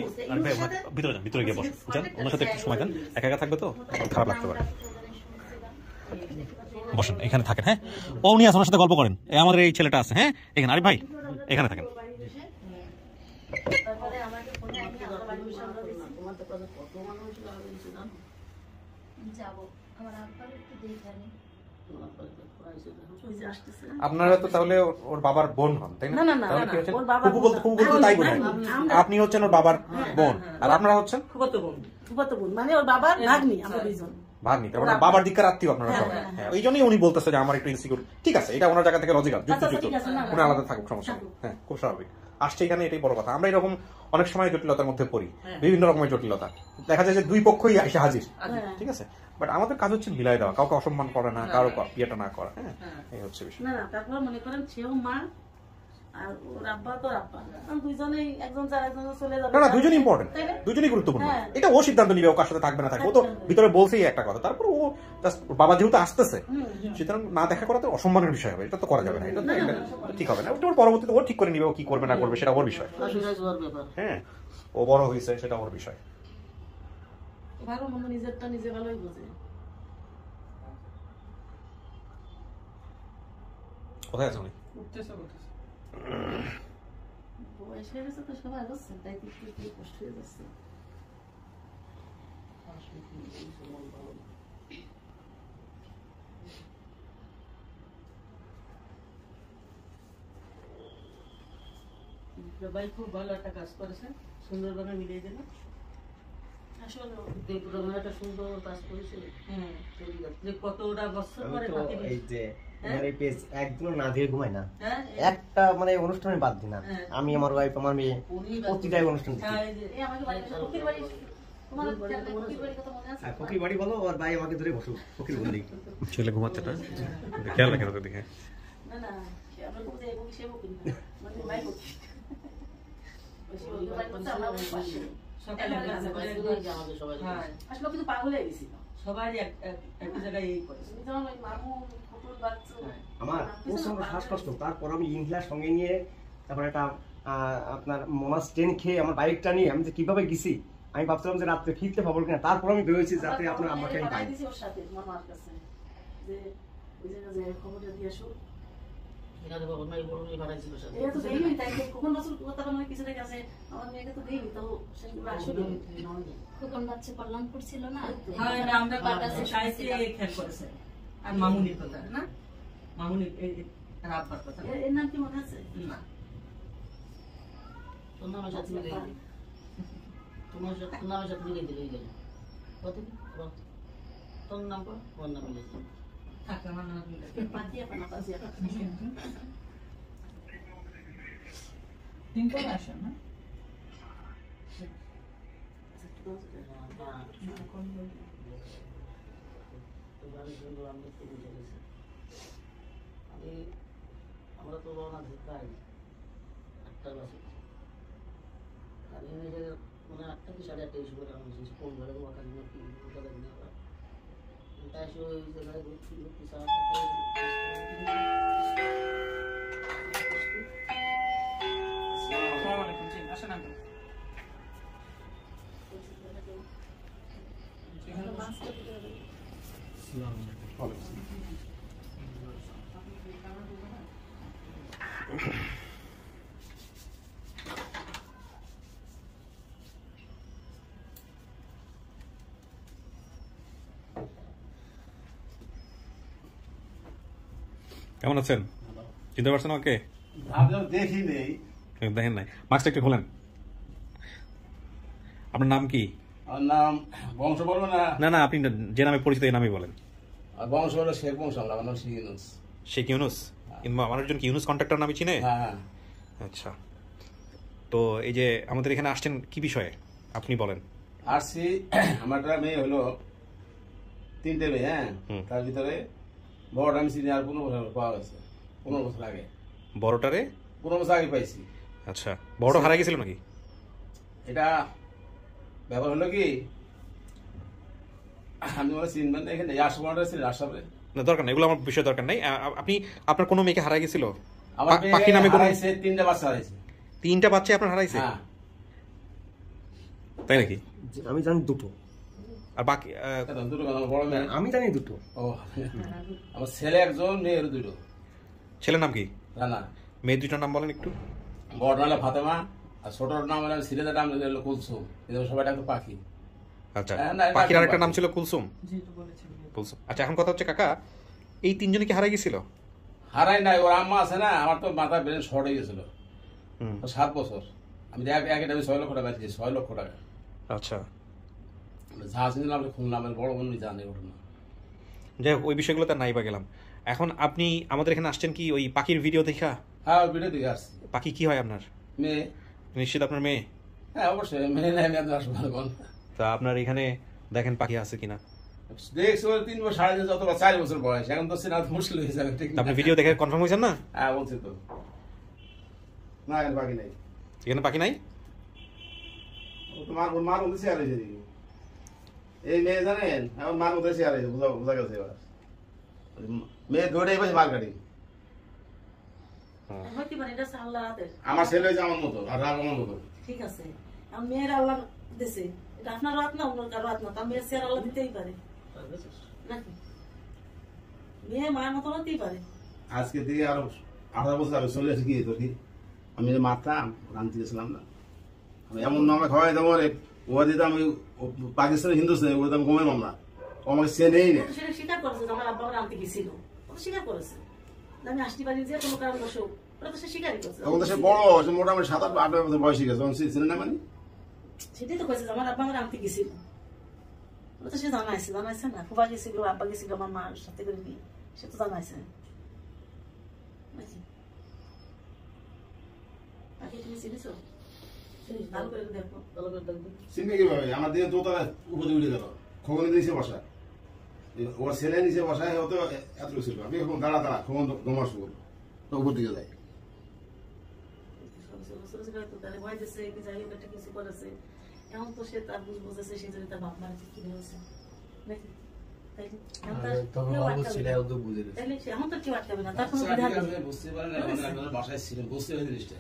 ভিতরে যান, ভিতরে গিয়ে বসেন, যান ওনার সাথে একটু সময় দেন, একা একা থাকবে তো খারাপ লাগতে পারে, বসেন এখানে থাকেন। হ্যাঁ, ও উনি আছে, ওনার সাথে গল্প করেন, আমাদের এই ছেলেটা আছে, হ্যাঁ এখানে, আরে ভাই এখানে থাকেন। আপনারা তো তাহলে ওর বাবার বোন হন, তাই না? ফুপু বলতে তাই বোন, আপনি হচ্ছেন ওর বাবার বোন, আর আপনারা হচ্ছেন ফুফাতো বোন, মানে ওর বাবার ভাগ্নি, আমরা দুইজন ভাগ্নি, ওনার বাবার দিককার আত্মীয় আপনারা সবাই। হ্যাঁ, ওই জন্যই উনি বলতেছে যে আমার একটু ইনসিকিউর, ঠিক আছে, এটা ওনার জায়গা থেকে লজিক্যাল, যুক্ত উনি আলাদা থাকুক, সমস্যা নেই, হ্যাঁ খুব স্বাভাবিক, আসছে এখানে, এটাই বড় কথা। আমরা এরকম অনেক সময় জটিলতার মধ্যে পড়ি, বিভিন্ন রকমের জটিলতা, দেখা যায় যে দুই পক্ষই এসে হাজির, ঠিক আছে, বাট আমাদের কাজ হচ্ছে মিলাই দেওয়া, কাউকে অসম্মান করে না, কারো ইয়েটা না করা, হ্যাঁ এই হচ্ছে বিষয়। না তারপর মনে করেন সেও মা আর ওর আব্বা তো আব্বা, দুইজনেই একজন যার একজন চলে যাবে, না দুইজনই ইম্পর্টেন্ট, দুইজনই গুরুত্বপূর্ণ, এটা ও সিদ্ধান্ত নিবে ও কার সাথে থাকবে না থাকবে, ও তো ভিতরে বলছেই একটা কথা, তারপর ও বাবা যেহেতু আসতেছে, সুতরাং না দেখা করাতে অসম্মানের বিষয় হবে, এটা তো করা যাবে না, এটা ঠিক হবে না, ওটা ওর পরবর্তীতে ও ঠিক করে নিবে ও কি করবে না করবে, সেটা ওর বিষয়, হ্যাঁ ও বড় হয়েছে সেটা ওর বিষয়, ভালো মন্দ নিজেরটা নিজে ভালোই বোঝে। কোথায় আছে উনি? বয়স হয়ে গেছে তো সবাই বুঝছেন, তাই কি কষ্ট হয়ে যাচ্ছে। ভাই খুব ভালো একটা কাজ করেছে, সুন্দরভাবে মিলিয়ে দিল, আসলে একটা সুন্দর কাজ করেছে, যে কতটা বছর পরে এই যে এই পেজ একদম না দিয়ে ঘুমাই না, একটা মানে অনুষ্ঠানে বাদ দিই না, আমি আমার ওয়াইফ আমার মেয়ে প্রতিটাই অনুষ্ঠান দেখি। ফকির বাড়ি বলো, আর ভাই আমাকে ধরে বসো, ফকির বলি ছেলে ঘুমাচ্ছে না, খেয়াল রাখেন ওদের দিকে। আমার প্রচন্ড শ্বাসকষ্ট, তারপর আমি ইনহেলার সঙ্গে নিয়ে তারপর একটা আপনার মোনাস ট্রেন খেয়ে আমার বাইকটা নিয়ে আমি যে কিভাবে গেছি, আমি ভাবছিলাম যে রাত্রে ফিরতে পাবো কিনা, তারপর আমি বেরোয়েছি যাতে আপনার আমাকে আমি পাই। আর মামুনির কথা না, মামুনির আব্বার কথা, এর নাম কি মনে আছে? না তোমার সাথে মিলে দিলে গেল, তোর নাম্বার ফোন নাম্বার থাকে আমার নাম পাতিয়া পানা পাতিয়া তিনটা আসে না আমরা তো রওনা দিতাম 8টা বাজে আর এনে যে মানে 8টা কি 8:30 সময় আমরা এসেছি কোন ঘরে ওখানে কি ওটা দেন না তাই সে ওই জায়গায় ঘুরছিল কি সারা আসসালামু আলাইকুম জি আসেন না কেমন আছেন? চিনতে পারছেন ওকে? দেখি নেই, দেখেন নাই। মাস্কটা একটু খোলেন। আপনার নাম কি? আমার নাম বংশ বলবো না? না না, আপনি যে নামে পরিচিত এই নামই বলেন। বংশ হলো শেখ বংশ, আমার নাম শেখ ইউনুস। শেখ ইউনুস? মানুষজন কি ইউনুস কন্ট্রাক্টর নামে চিনে? হ্যাঁ। আচ্ছা, তো এই যে আমাদের এখানে আসছেন কি বিষয়ে আপনি বলেন। আসছি, আমার একটা মেয়ে হলো 3টে মেয়ে। হ্যাঁ, তার ভিতরে বড়টা আমি চিনি, আর 15 বছর পাওয়া গেছে। 15 বছর আগে। বড়টারে 15 বছর আগে পাইছি। আচ্ছা, বড়টা হারা গেছিল নাকি? এটা ব্যাপার হলো কি, আমি বলে চিনবেন এখানে আশপাশে ছিলেন, আশপাশে না দরকার নেই, এগুলো আমার বিষয় দরকার নাই। আপনি আপনার কোনো মেয়েকে হারা গেছিল? আমার পাখি নামে কোনো 3টা বাচ্চা হারাইছে। 3টা বাচ্চা আপনার হারাইছে? হ্যাঁ। তাই নাকি? আমি জানি 2টো। আর বাকি দুটো বড় মেয়ে? আমি জানি 2টো। ও, আমার ছেলে 1জন, মেয়ের 2টো। ছেলের নাম কি? রানা। মেয়ের 2টার নাম বলেন একটু। বড় নাম হলো ফাতেমা, আর ছোটর নাম হলো সিলেটের নাম হলো কুলসুম, কিন্তু সবাই ডাকতো পাখি। আচ্ছা, পাখির আরেকটা নাম ছিল কুলসুম? কুলসুম। আচ্ছা, এখন কথা হচ্ছে কাকা, এই 3জনই কি হারাই গেছিল? হারাই নাই, ওর আম্মা আছে না, আমার তো মাথা ব্রেন শর্ট হয়ে গেছিল। 7 বছর আমি এক আমি 6 লক্ষ টাকা দিয়েছি, 6 লক্ষ টাকা। আচ্ছা, যা শুনলাম খুললামের বড় বোন জানে ঘটনা। যাই হোক, ওই বিষয়গুলো তো নাই বা গেলাম। এখন আপনি আমাদের এখানে আসছেন কি ওই পাখির ভিডিও দেখা? হ্যাঁ, ভিডিও দেখে আসছি। পাখি কি হয় আপনার? মেয়ে। নিশ্চিত আপনার মেয়ে? হ্যাঁ অবশ্যই, মেয়ে নাই আমি আপনার আসবো। তা আপনার এখানে দেখেন পাখি আছে কিনা? দেখছি 3 বছর, 3.5 অথবা 4 বছর বয়স, এখন তো সিনা মুশকিল হয়ে যাবে। ঠিক, আপনি ভিডিও দেখে কনফার্ম হয়েছেন না? হ্যাঁ বলছি তো, না এখানে পাখি নাই। এখানে পাখি নাই? মার মধ্যে শেয়ার হয়েছে দেখি এই মেয়ে, জানেন এখন মার মধ্যে শেয়ার হয়েছে, বোঝা গেছে। এবার মেয়ে দৌড়ে বসে মার কাটি। আমার ছেলে হয়েছে আমার মতো, আর রাগ আমার মতো। ঠিক আছে, মেয়ের আল্লাহ দিছে, এটা আপনার রাত না, অন্য কারো রাত না, তা মেয়ের শেয়ার আল্লাহ দিতেই পারে নাকি? মেয়ে মায়ের মতো হতেই পারে। আজকে থেকে আরো 18 বছর আগে চলে আসে কি তো কি, আমি যে মারতাম রান্তি গেছিলাম না, আমি এমন নামে খাওয়াই দেবো রে, ও দিতাম ওই পাকিস্তানি হিন্দুস্তানি, ও দিতাম ঘুমের মামলা, ও আমাকে সে নেই না। সেটা স্বীকার করেছে যে আমার আব্বা আমার আনতে গেছিল, ও স্বীকার করেছে আমি আসতে পারি যে কোনো কারণ বসেও, ওটা তো সে স্বীকারই করছে। তখন তো সে বড়, সে মোটামুটি 7-8 বছর বয়সে গেছে, তখন চিনে না মানে সেটাই তো কয়েছে যে আমার আব্বা আমার আনতে গেছিল, ওটা তো সে জানাইছে না, ফুফা গেছিল, আব্বা গেছিল আমার মার সাথে করে নিয়ে, সে তো জানাইছে। তুমি চিনিস? ভালো করে দেখো, ভালো করে দেখবো। চিনবে কিভাবে? আমার দিকে দোতলা উপরে উঠে গেল, খোকন নিচে বসা, ওর ছেলে নিচে বসায় হতো এত ছিল, আমি এখন দাঁড়া খোকন দমাস তো উপর দিকে যায়। এখন তো সে তার বুঝেছে, সেই জন্য তার বাপ মার কি হয়েছে নাকি? এখন তো কেউ আটকাবে না, তার কোনো বিধান নেই। বুঝতে পারেন বাসায় ছিলেন, বুঝতে পারেন জিনিসটা,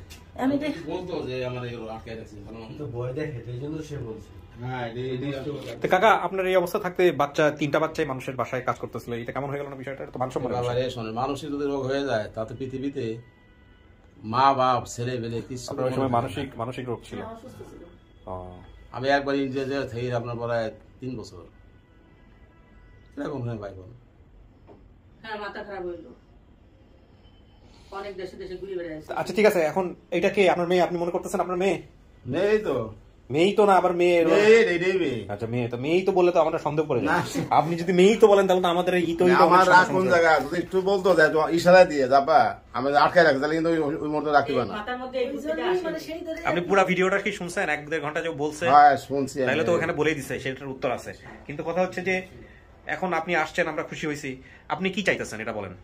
বলতো যে আমার এগুলো আটকায় রাখছি, ভালো মতো ভয় দেখে, এই জন্য সে বলছে। হ্যাঁ, কাকা আপনার এই অবস্থা থাকতে 3টা বাচ্চাই মানুষের বাসায় কাজ করতেছিল, এটা কেমন হয়ে গেল না বিষয়টা? তো মানুষের যদি রোগ হয়ে যায় তাতে পৃথিবীতে মা বাপ ছেলে পেলে কিছু মানসিক রোগ ছিল। আমি একবার ইন্ডিয়া যে থেকে আপনার প্রায় 3 বছর এরকম হয়ে ভাই বোন। হ্যাঁ, মাথা খারাপ হইলো, অনেক দেশে দেশে ঘুরে বেড়াইছে। আচ্ছা ঠিক আছে, এখন এটা কে আপনার মেয়ে? আপনি মনে করতেছেন আপনার মেয়ে? মেয়েই তো মেয়েই তো না, আবার মেয়ে। মেয়ে। আচ্ছা মেয়ে তো, মেয়েই তো বললে তো আমরা সন্দেহ করে যাই। আপনি যদি মেয়েই তো বলেন তাহলে তো আমাদের আমার রাগ কোন জায়গা যদি একটু বলতো যে ইশারা দিয়ে যাবা আমি আটকায় রাখি, তাহলে কিন্তু ওই মুহূর্তে রাখতে পারে না। আপনি পুরো ভিডিওটা কি শুনছেন? 1-1.5 ঘন্টা যে বলছে, হ্যাঁ শুনছি। তাহলে তো ওখানে বলেই দিছে, সেটার উত্তর আছে। কিন্তু কথা হচ্ছে যে এখন আপনি আসছেন, আমরা খুশি হয়েছি, আপনি কি চাইতেছেন এটা বলেন।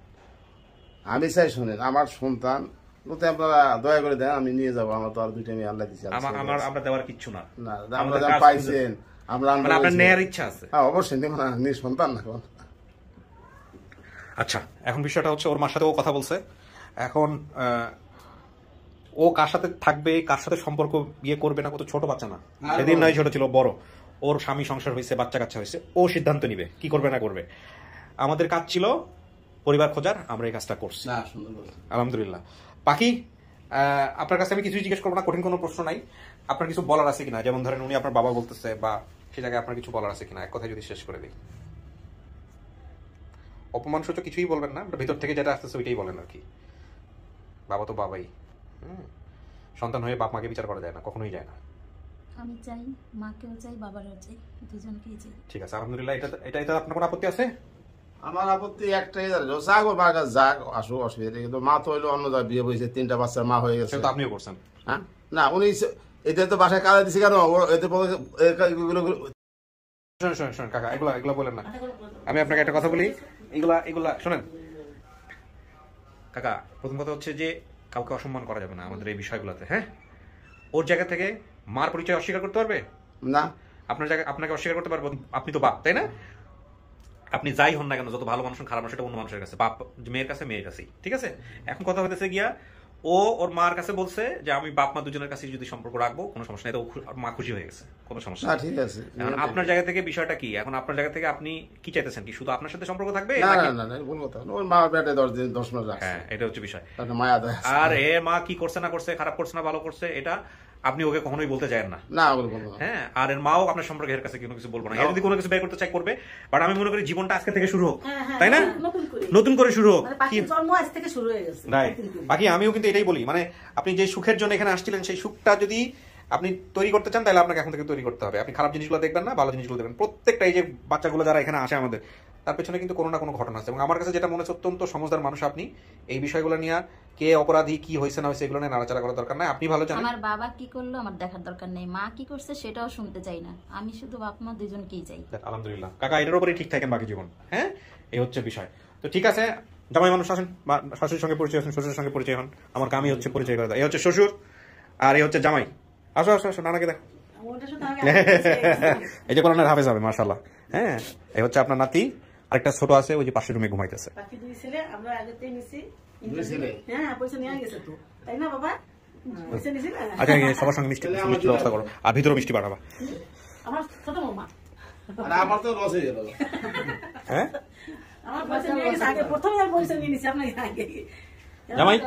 আমি চাই শুনেন, আমার সন্তান আপনারা দয়া করে দেন, আমি নিয়ে যাবো। আমার তো আর 2টা মেয়ে আল্লাহ দিচ্ছে, আমার আমরা দেওয়ার কিচ্ছু না। আমরা যা পাইছেন আমরা আপনার নেয়ার ইচ্ছা আছে। হ্যাঁ অবশ্যই দেখুন, সন্তান না। আচ্ছা এখন বিষয়টা হচ্ছে ওর মার সাথে ও কথা বলছে, এখন ও কার সাথে থাকবে, কার সাথে সম্পর্ক বিয়ে করবে না, কত ছোট বাচ্চা না, সেদিন নয় ছোট ছিল, বড়। ওর স্বামী সংসার হয়েছে, বাচ্চা কাচ্চা হয়েছে, ও সিদ্ধান্ত নিবে কি করবে না করবে। আমাদের কাজ ছিল পরিবার খোঁজার, আমরা এই কাজটা করছি আলহামদুলিল্লাহ। বাকি আপনার কাছে আমি কিছুই জিজ্ঞেস করবো না, কঠিন কোনো প্রশ্ন নাই। আপনার কিছু বলার আছে কিনা, যেমন ধরেন উনি আপনার বাবা বলতেছে, বা সে জায়গায় আপনার কিছু বলার আছে কিনা, এক কথায় যদি শেষ করে দিই। অপমানসূচক কিছুই বলবেন না, ভিতর থেকে যেটা আসতেছে ওইটাই বলেন আর কি। বাবা তো বাবাই, সন্তান হয়ে বাপ মাকে বিচার করা যায় না, কখনোই যায় না। আমি চাই মাকেও চাই বাবারও চাই, দুজনকেই চাই। ঠিক আছে আলহামদুলিল্লাহ। এটা আপনার কোনো আপত্তি আছে? আমার আপত্তি একটাই, যাক ওর মার কাছে যাক, আসুক, অসুবিধা। কিন্তু মা তো হইলো অন্য জায়গায় বিয়ে হয়েছে, 3টা বাচ্চার মা হয়ে গেছে। আপনিও করছেন? হ্যাঁ না, উনি এদের তো বাসায় কাজে দিচ্ছে কেন, এতে শোনেন কাকা, এগুলা বলেন না। আমি আপনাকে একটা কথা বলি, এগুলা শোনেন কাকা। প্রথম কথা হচ্ছে যে কাউকে অসম্মান করা যাবে না আমাদের এই বিষয়গুলোতে। হ্যাঁ, ওর জায়গা থেকে মার পরিচয় অস্বীকার করতে পারবে না? আপনার জায়গায় আপনাকে অস্বীকার করতে পারবো? আপনি তো বাপ, তাই না? আপনি যাই হন না কেন, যত ভালো মানুষ খারাপ মানুষ, সেটা অন্য মানুষের কাছে, বাপ মেয়ের কাছে, মেয়ের কাছেই, ঠিক আছে? এখন কথা হইতেছে গিয়া, ও ওর মার কাছে বলছে যে আমি বাপ মা দুজনের কাছে যদি সম্পর্ক রাখবো কোনো সমস্যা নেই, তো মা খুশি হয়ে গেছে, কোনো সমস্যা নেই। ঠিক আছে। আপনার জায়গা থেকে বিষয়টা কি, এখন আপনার জায়গা থেকে আপনি কি চাইতেছেন? কি শুধু আপনার সাথে সম্পর্ক থাকবে? না না, ভুল কথা। ওর মা পেটে 10 মাস রাখছে। হ্যাঁ, এটা হচ্ছে বিষয়। মায়া। আর এ মা কি করছে না করছে, খারাপ করছে না ভালো করছে, এটা আপনি ওকে কখনোই বলতে চান না। হ্যাঁ, আর এর মাও আপনার সম্পর্কে এর কাছে কোনো কিছু বলবো না। এর যদি কোনো কিছু বের করতে চাই করবে, বাট আমি মনে করি জীবনটা আজকে থেকে শুরু হোক, তাই না? নতুন করে শুরু হোক। বাকি আমিও কিন্তু এটাই বলি, মানে আপনি যে সুখের জন্য এখানে আসছিলেন, সেই সুখটা যদি আপনি তৈরি করতে চান, তাহলে আপনাকে এখন থেকে তৈরি করতে হবে। আপনি খারাপ জিনিসগুলো দেখবেন না, ভালো জিনিসগুলো দেখবেন। প্রত্যেকটা এই যে বাচ্চাগুলো যারা এখানে আসে আমাদের, তার পেছনে কিন্তু কোনো না কোনো ঘটনা আছে। এবং আমার কাছে যেটা মনে হচ্ছে অত্যন্ত সমঝদার মানুষ আপনি। এই বিষয়গুলো নিয়ে কে অপরাধী, কি হয়েছে না হয়েছে, এগুলো নিয়ে নাড়াচাড়া করার দরকার নাই। আপনি ভালো জানেন আমার বাবা কি করলো আমার দেখার দরকার নেই, মা কি করছে সেটাও শুনতে চাই না। আমি শুধু বাপ মা দুজনকেই চাই। আলহামদুলিল্লাহ কাকা, এটার উপরেই ঠিক থাকেন বাকি জীবন। হ্যাঁ, এই হচ্ছে বিষয়। তো ঠিক আছে, জামাই মানুষ আসেন, শাশুড়ির সঙ্গে পরিচয় হন, শ্বশুরের সঙ্গে পরিচয় হন। আমার কামই হচ্ছে পরিচয় করে দেয়। এই হচ্ছে শ্বশুর আর এই হচ্ছে জামাই। আসো আসো আসো, নানাকে দেখ। এই যে কোরআনের হাফেজ হবে মাশাআল্লাহ। হ্যাঁ, এই হচ্ছে আপনার নাতি, আরেকটা ছোট আছে ওই যে পাশের রুমে ঘুমাইতেছে। আচ্ছা, সবার সঙ্গে মিষ্টি ব্যবস্থা করো, আর ভিতরে মিষ্টি পাঠাবা। আমার তো লস হয়ে গেল। হ্যাঁ, জামাই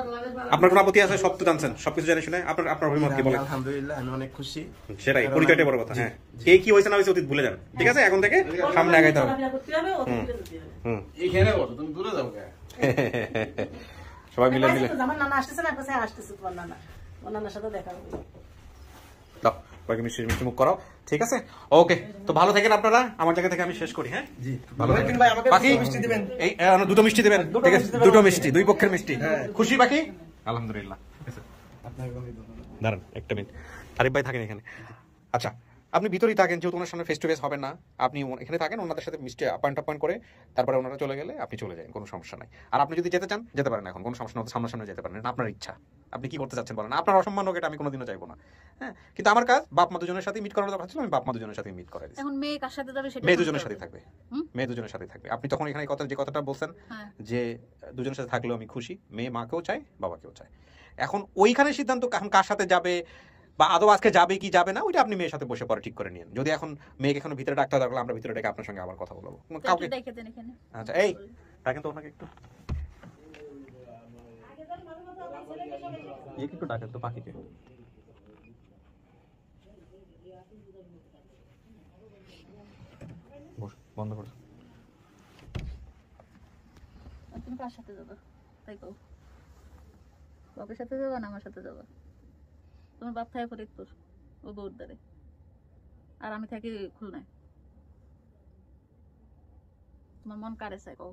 আপনার কোন আপত্তি আছে? সব তো জানছেন, সবকিছু জানে শুনে আপনার অভিমত কি বলেন? আলহামদুলিল্লাহ, আমি অনেক খুশি। সেটাই, পরিচয়টাই বড় কথা। হ্যাঁ, কে কি হয়েছে না হয়েছে অতীত ভুলে যান, ঠিক আছে? এখন থেকে সামনে আগাইতে হবে। এইখানে বসো, তুমি দূরে যাও কে? সবাই মিলে মিলে আমার নানা আসতেছে না, কাছে আসতেছে তোমার নানা, ওর নানার সাথে দেখা হবে। দাও কয়েক মিষ্টি মিষ্টি মুখ করো, ঠিক আছে? ওকে, তো ভালো থাকেন আপনারা। আমার জায়গা থেকে আমি শেষ করি। হ্যাঁ, ভালো থাকেন। বাকি এই দুটো মিষ্টি দিবেন, ঠিক আছে? দুটো মিষ্টি, দুই পক্ষের মিষ্টি। খুশি বাকি? আলহামদুলিল্লাহ। দাঁড়ান একটা মিনিট, আরিফ ভাই থাকেন এখানে। আচ্ছা, আপনি ভিতরেই থাকেন, যেহেতু ওনার সামনে ফেস টু ফেস হবেন না, আপনি এখানে থাকেন, ওনাদের সাথে মিষ্টি অ্যাপয়েন্ট করে তারপরে ওনারা চলে গেলে আপনি চলে যান, কোনো সমস্যা নাই। আর আপনি যদি যেতে চান যেতে পারেন, এখন কোনো সমস্যা নেই, সামনাসামনি যেতে পারেন, আপনার ইচ্ছা। আপনি কি করতে চাচ্ছেন বলেন? আপনার অসম্মান হোক, এটা আমি কোনোদিনও চাইবো না। হ্যাঁ, কিন্তু আমার কাজ বাপ মা দুজনের সাথে মিট করানোর কথা ছিল, আমি বাপ মা দুজনের সাথে মিট করাই দিচ্ছি। এখন মেয়ে কার সাথে যাবে সেটা? মেয়ে দুজনের সাথে থাকবে, মেয়ে দুজনের সাথে থাকবে। আপনি তখন এখানে যে কথাটা বলছেন যে দুজনের সাথে থাকলেও আমি খুশি, মেয়ে মাকেও চাই বাবাকেও চাই। এখন ওইখানে সিদ্ধান্ত এখন কার সাথে যাবে বা আদৌ আজকে যাবে কি যাবে না, ওইটা আপনি মেয়ের সাথে বসে পরে ঠিক করে নিন। যদি এখন মেয়েকে এখন ভিতরে ডাকতে হয়, আমরা ভিতরে ডেকে আপনার সঙ্গে আবার কথা বলবো। কাউকে আচ্ছা, এই ডাকেন তো ওনাকে একটু, একটু ডাকেন তো পাখিকে। বন্ধ করো। তুমি কার সাথে যাবে তাই কও? বাপের সাথে যাবা না আমার সাথে যাবা? তোমার বাপ থাকে ফরিদপুর, ও বউর দ্বারে। আর আমি থাকি খুলনায়। তোমার মন কারে চাই কও?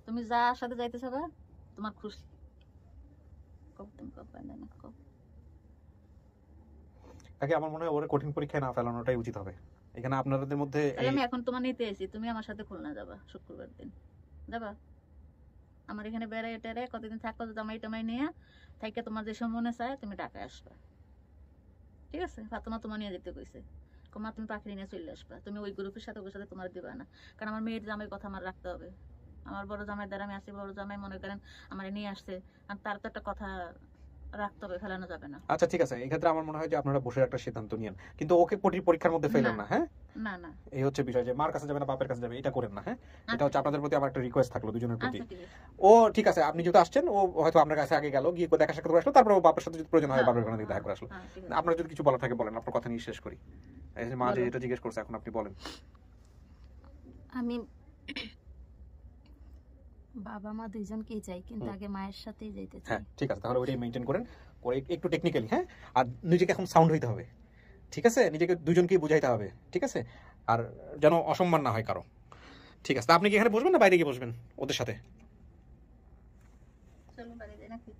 তুমি যার সাথে যাইতে চাবা তোমার খুশি, কও তুমি কও না না কও। আগে আমার মনে হয় ওরে কঠিন পরীক্ষায় না ফেলানোটাই উচিত হবে। এখানে আপনাদের মধ্যে আমি এখন তোমার নিতে এসেছি, তুমি আমার সাথে খুলনা যাবা শুক্রবার দিন, যাবা? আমার এখানে বেড়াই টেরে কতদিন থাকো, জামাই টামাই নিয়ে থাইকে তোমার যে সময় মনে চায় তুমি ঢাকায় আসবা, ঠিক আছে? ফাতেমা তোমার নিয়ে যেতে কইছে, কমা তুমি পাখি নিয়ে চলে আসবা। তুমি ওই গ্রুপের সাথে ওর সাথে তোমার দিবা না, কারণ আমার মেয়ের জামাই কথা আমার রাখতে হবে। আমার বড় জামাই দ্বারা আমি আসি, বড় জামাই মনে করেন আমার নিয়ে আসছে, আর তার তো একটা কথা রাখতে হবে, ফেলানো যাবে না। আচ্ছা ঠিক আছে, এই ক্ষেত্রে আমার মনে হয় যে আপনারা বসে একটা সিদ্ধান্ত নিয়েন, কিন্তু ওকে পরীক্ষার মধ্যে ফেলেন না। হ্যাঁ না না, এই হচ্ছে বিষয়, যে মার কাছে যাবে না বাপের কাছে যাবে এটা করেন না। হ্যাঁ এটা হচ্ছে আপনাদের প্রতি আমার একটা রিকোয়েস্ট থাকলো দুজনের প্রতি। ও ঠিক আছে, আপনি যেহেতু আসছেন, ও হয়তো আপনার কাছে আগে গেল, গিয়ে দেখা সাক্ষাৎ করে আসলো, তারপর ও বাপের সাথে যদি প্রয়োজন হয় বাপের ওখানে দেখা করে আসলো। আপনার যদি কিছু বলার থাকে বলেন, আপনার কথা নিয়ে শেষ করি। এই যে মা যে এটা জিজ্ঞেস করছে, এখন আপনি বলেন। আমি বাবা মা দুইজনকেই চাই, কিন্তু আগে মায়ের সাথেই যাইতে চাই। হ্যাঁ ঠিক আছে, তাহলে ওইটাই মেইনটেইন করেন, করে একটু টেকনিক্যালি। হ্যাঁ আর নিজেকে এখন সাউন্ড হইতে হবে, ঠিক আছে? নিজেকে দুজনকেই বুঝাইতে হবে, ঠিক আছে? আর যেন অসম্মান না হয় কারো, ঠিক আছে? আপনি কি এখানে বসবেন না বাইরে গিয়ে বসবেন ওদের সাথে?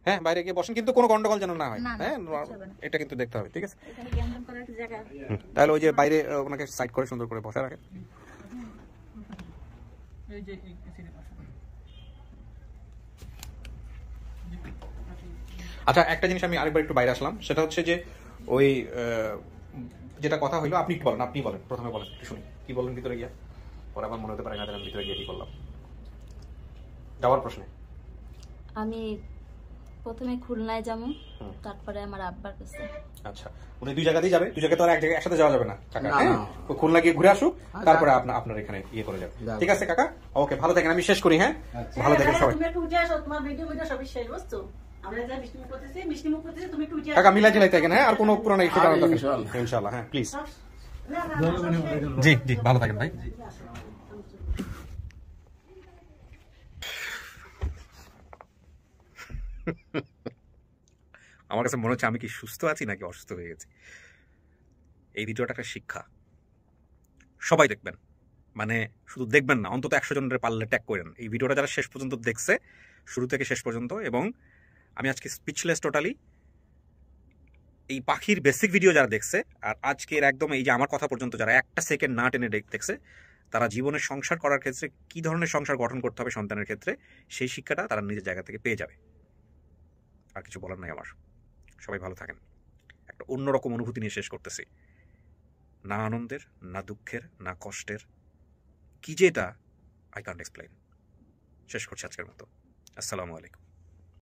হ্যাঁ বাইরে গিয়ে বসেন, কিন্তু কোনো গন্ডগোল যেন না হয়। হ্যাঁ এটা কিন্তু দেখতে হবে, ঠিক আছে? তাহলে ওই যে বাইরে ওনাকে সাইড করে সুন্দর করে বসে রাখেন। আচ্ছা একটা জিনিস আমি আরেকবার একটু বাইরে আসলাম, সেটা হচ্ছে যে ওই যেটা কথা হইলো, আপনি বলেন, আপনি বলেন, প্রথমে বলেন, একটু শুনি কি বলেন ভিতরে গিয়া, পরে আমার মনে হতে পারে না আমি ভিতরে গিয়ে কি করলাম যাওয়ার প্রশ্নে। আমি প্রথমে খুলনায় যাবো, তারপরে আমার আব্বার কাছে। আচ্ছা উনি দুই জায়গাতেই যাবে, দুই জায়গায় তো আর এক জায়গায় একসাথে যাওয়া যাবে না কাকা। হ্যাঁ খুলনা গিয়ে ঘুরে আসুক, তারপরে আপনার এখানে ইয়ে করে যাবে, ঠিক আছে কাকা? ওকে ভালো থাকেন, আমি শেষ করি। হ্যাঁ ভালো থাকেন সবাই। তুমি একটু উঠে আসো, তোমার ভিডিও সবই শেষ, বুঝছো? আমরা যা মিষ্টিমুখ করতেছি তুমি একটু উঠে আসো কাকা, মিলাই জিলাই থাকেন। হ্যাঁ আর কোনো পুরনো ইস্যু করার দরকার ইনশাআল্লাহ। হ্যাঁ প্লিজ। জি জি ভালো থাকেন ভাই। আমার কাছে মনে হচ্ছে আমি কি সুস্থ আছি নাকি অসুস্থ হয়ে গেছি। এই ভিডিওটা একটা শিক্ষা, সবাই দেখবেন, মানে শুধু দেখবেন না, অন্তত 100 জনের পারলে ট্যাগ করেন। এই ভিডিওটা যারা শেষ পর্যন্ত দেখছে, শুরু থেকে শেষ পর্যন্ত, এবং আমি আজকে স্পিচলেস টোটালি। এই পাখির বেসিক ভিডিও যারা দেখছে, আর আজকের একদম এই যে আমার কথা পর্যন্ত যারা একটা সেকেন্ড না টেনে দেখছে, তারা জীবনে সংসার করার ক্ষেত্রে কি ধরনের সংসার গঠন করতে হবে সন্তানের ক্ষেত্রে, সেই শিক্ষাটা তারা নিজের জায়গা থেকে পেয়ে যাবে। আর কিছু বলার নাই আমার। সবাই ভালো থাকেন। একটা অন্যরকম অনুভূতি নিয়ে শেষ করতেছি, না আনন্দের, না দুঃখের, না কষ্টের, কি যে এটা আই কান্ট এক্সপ্লেইন। শেষ করছি আজকের মতো। আসসালামু আলাইকুম।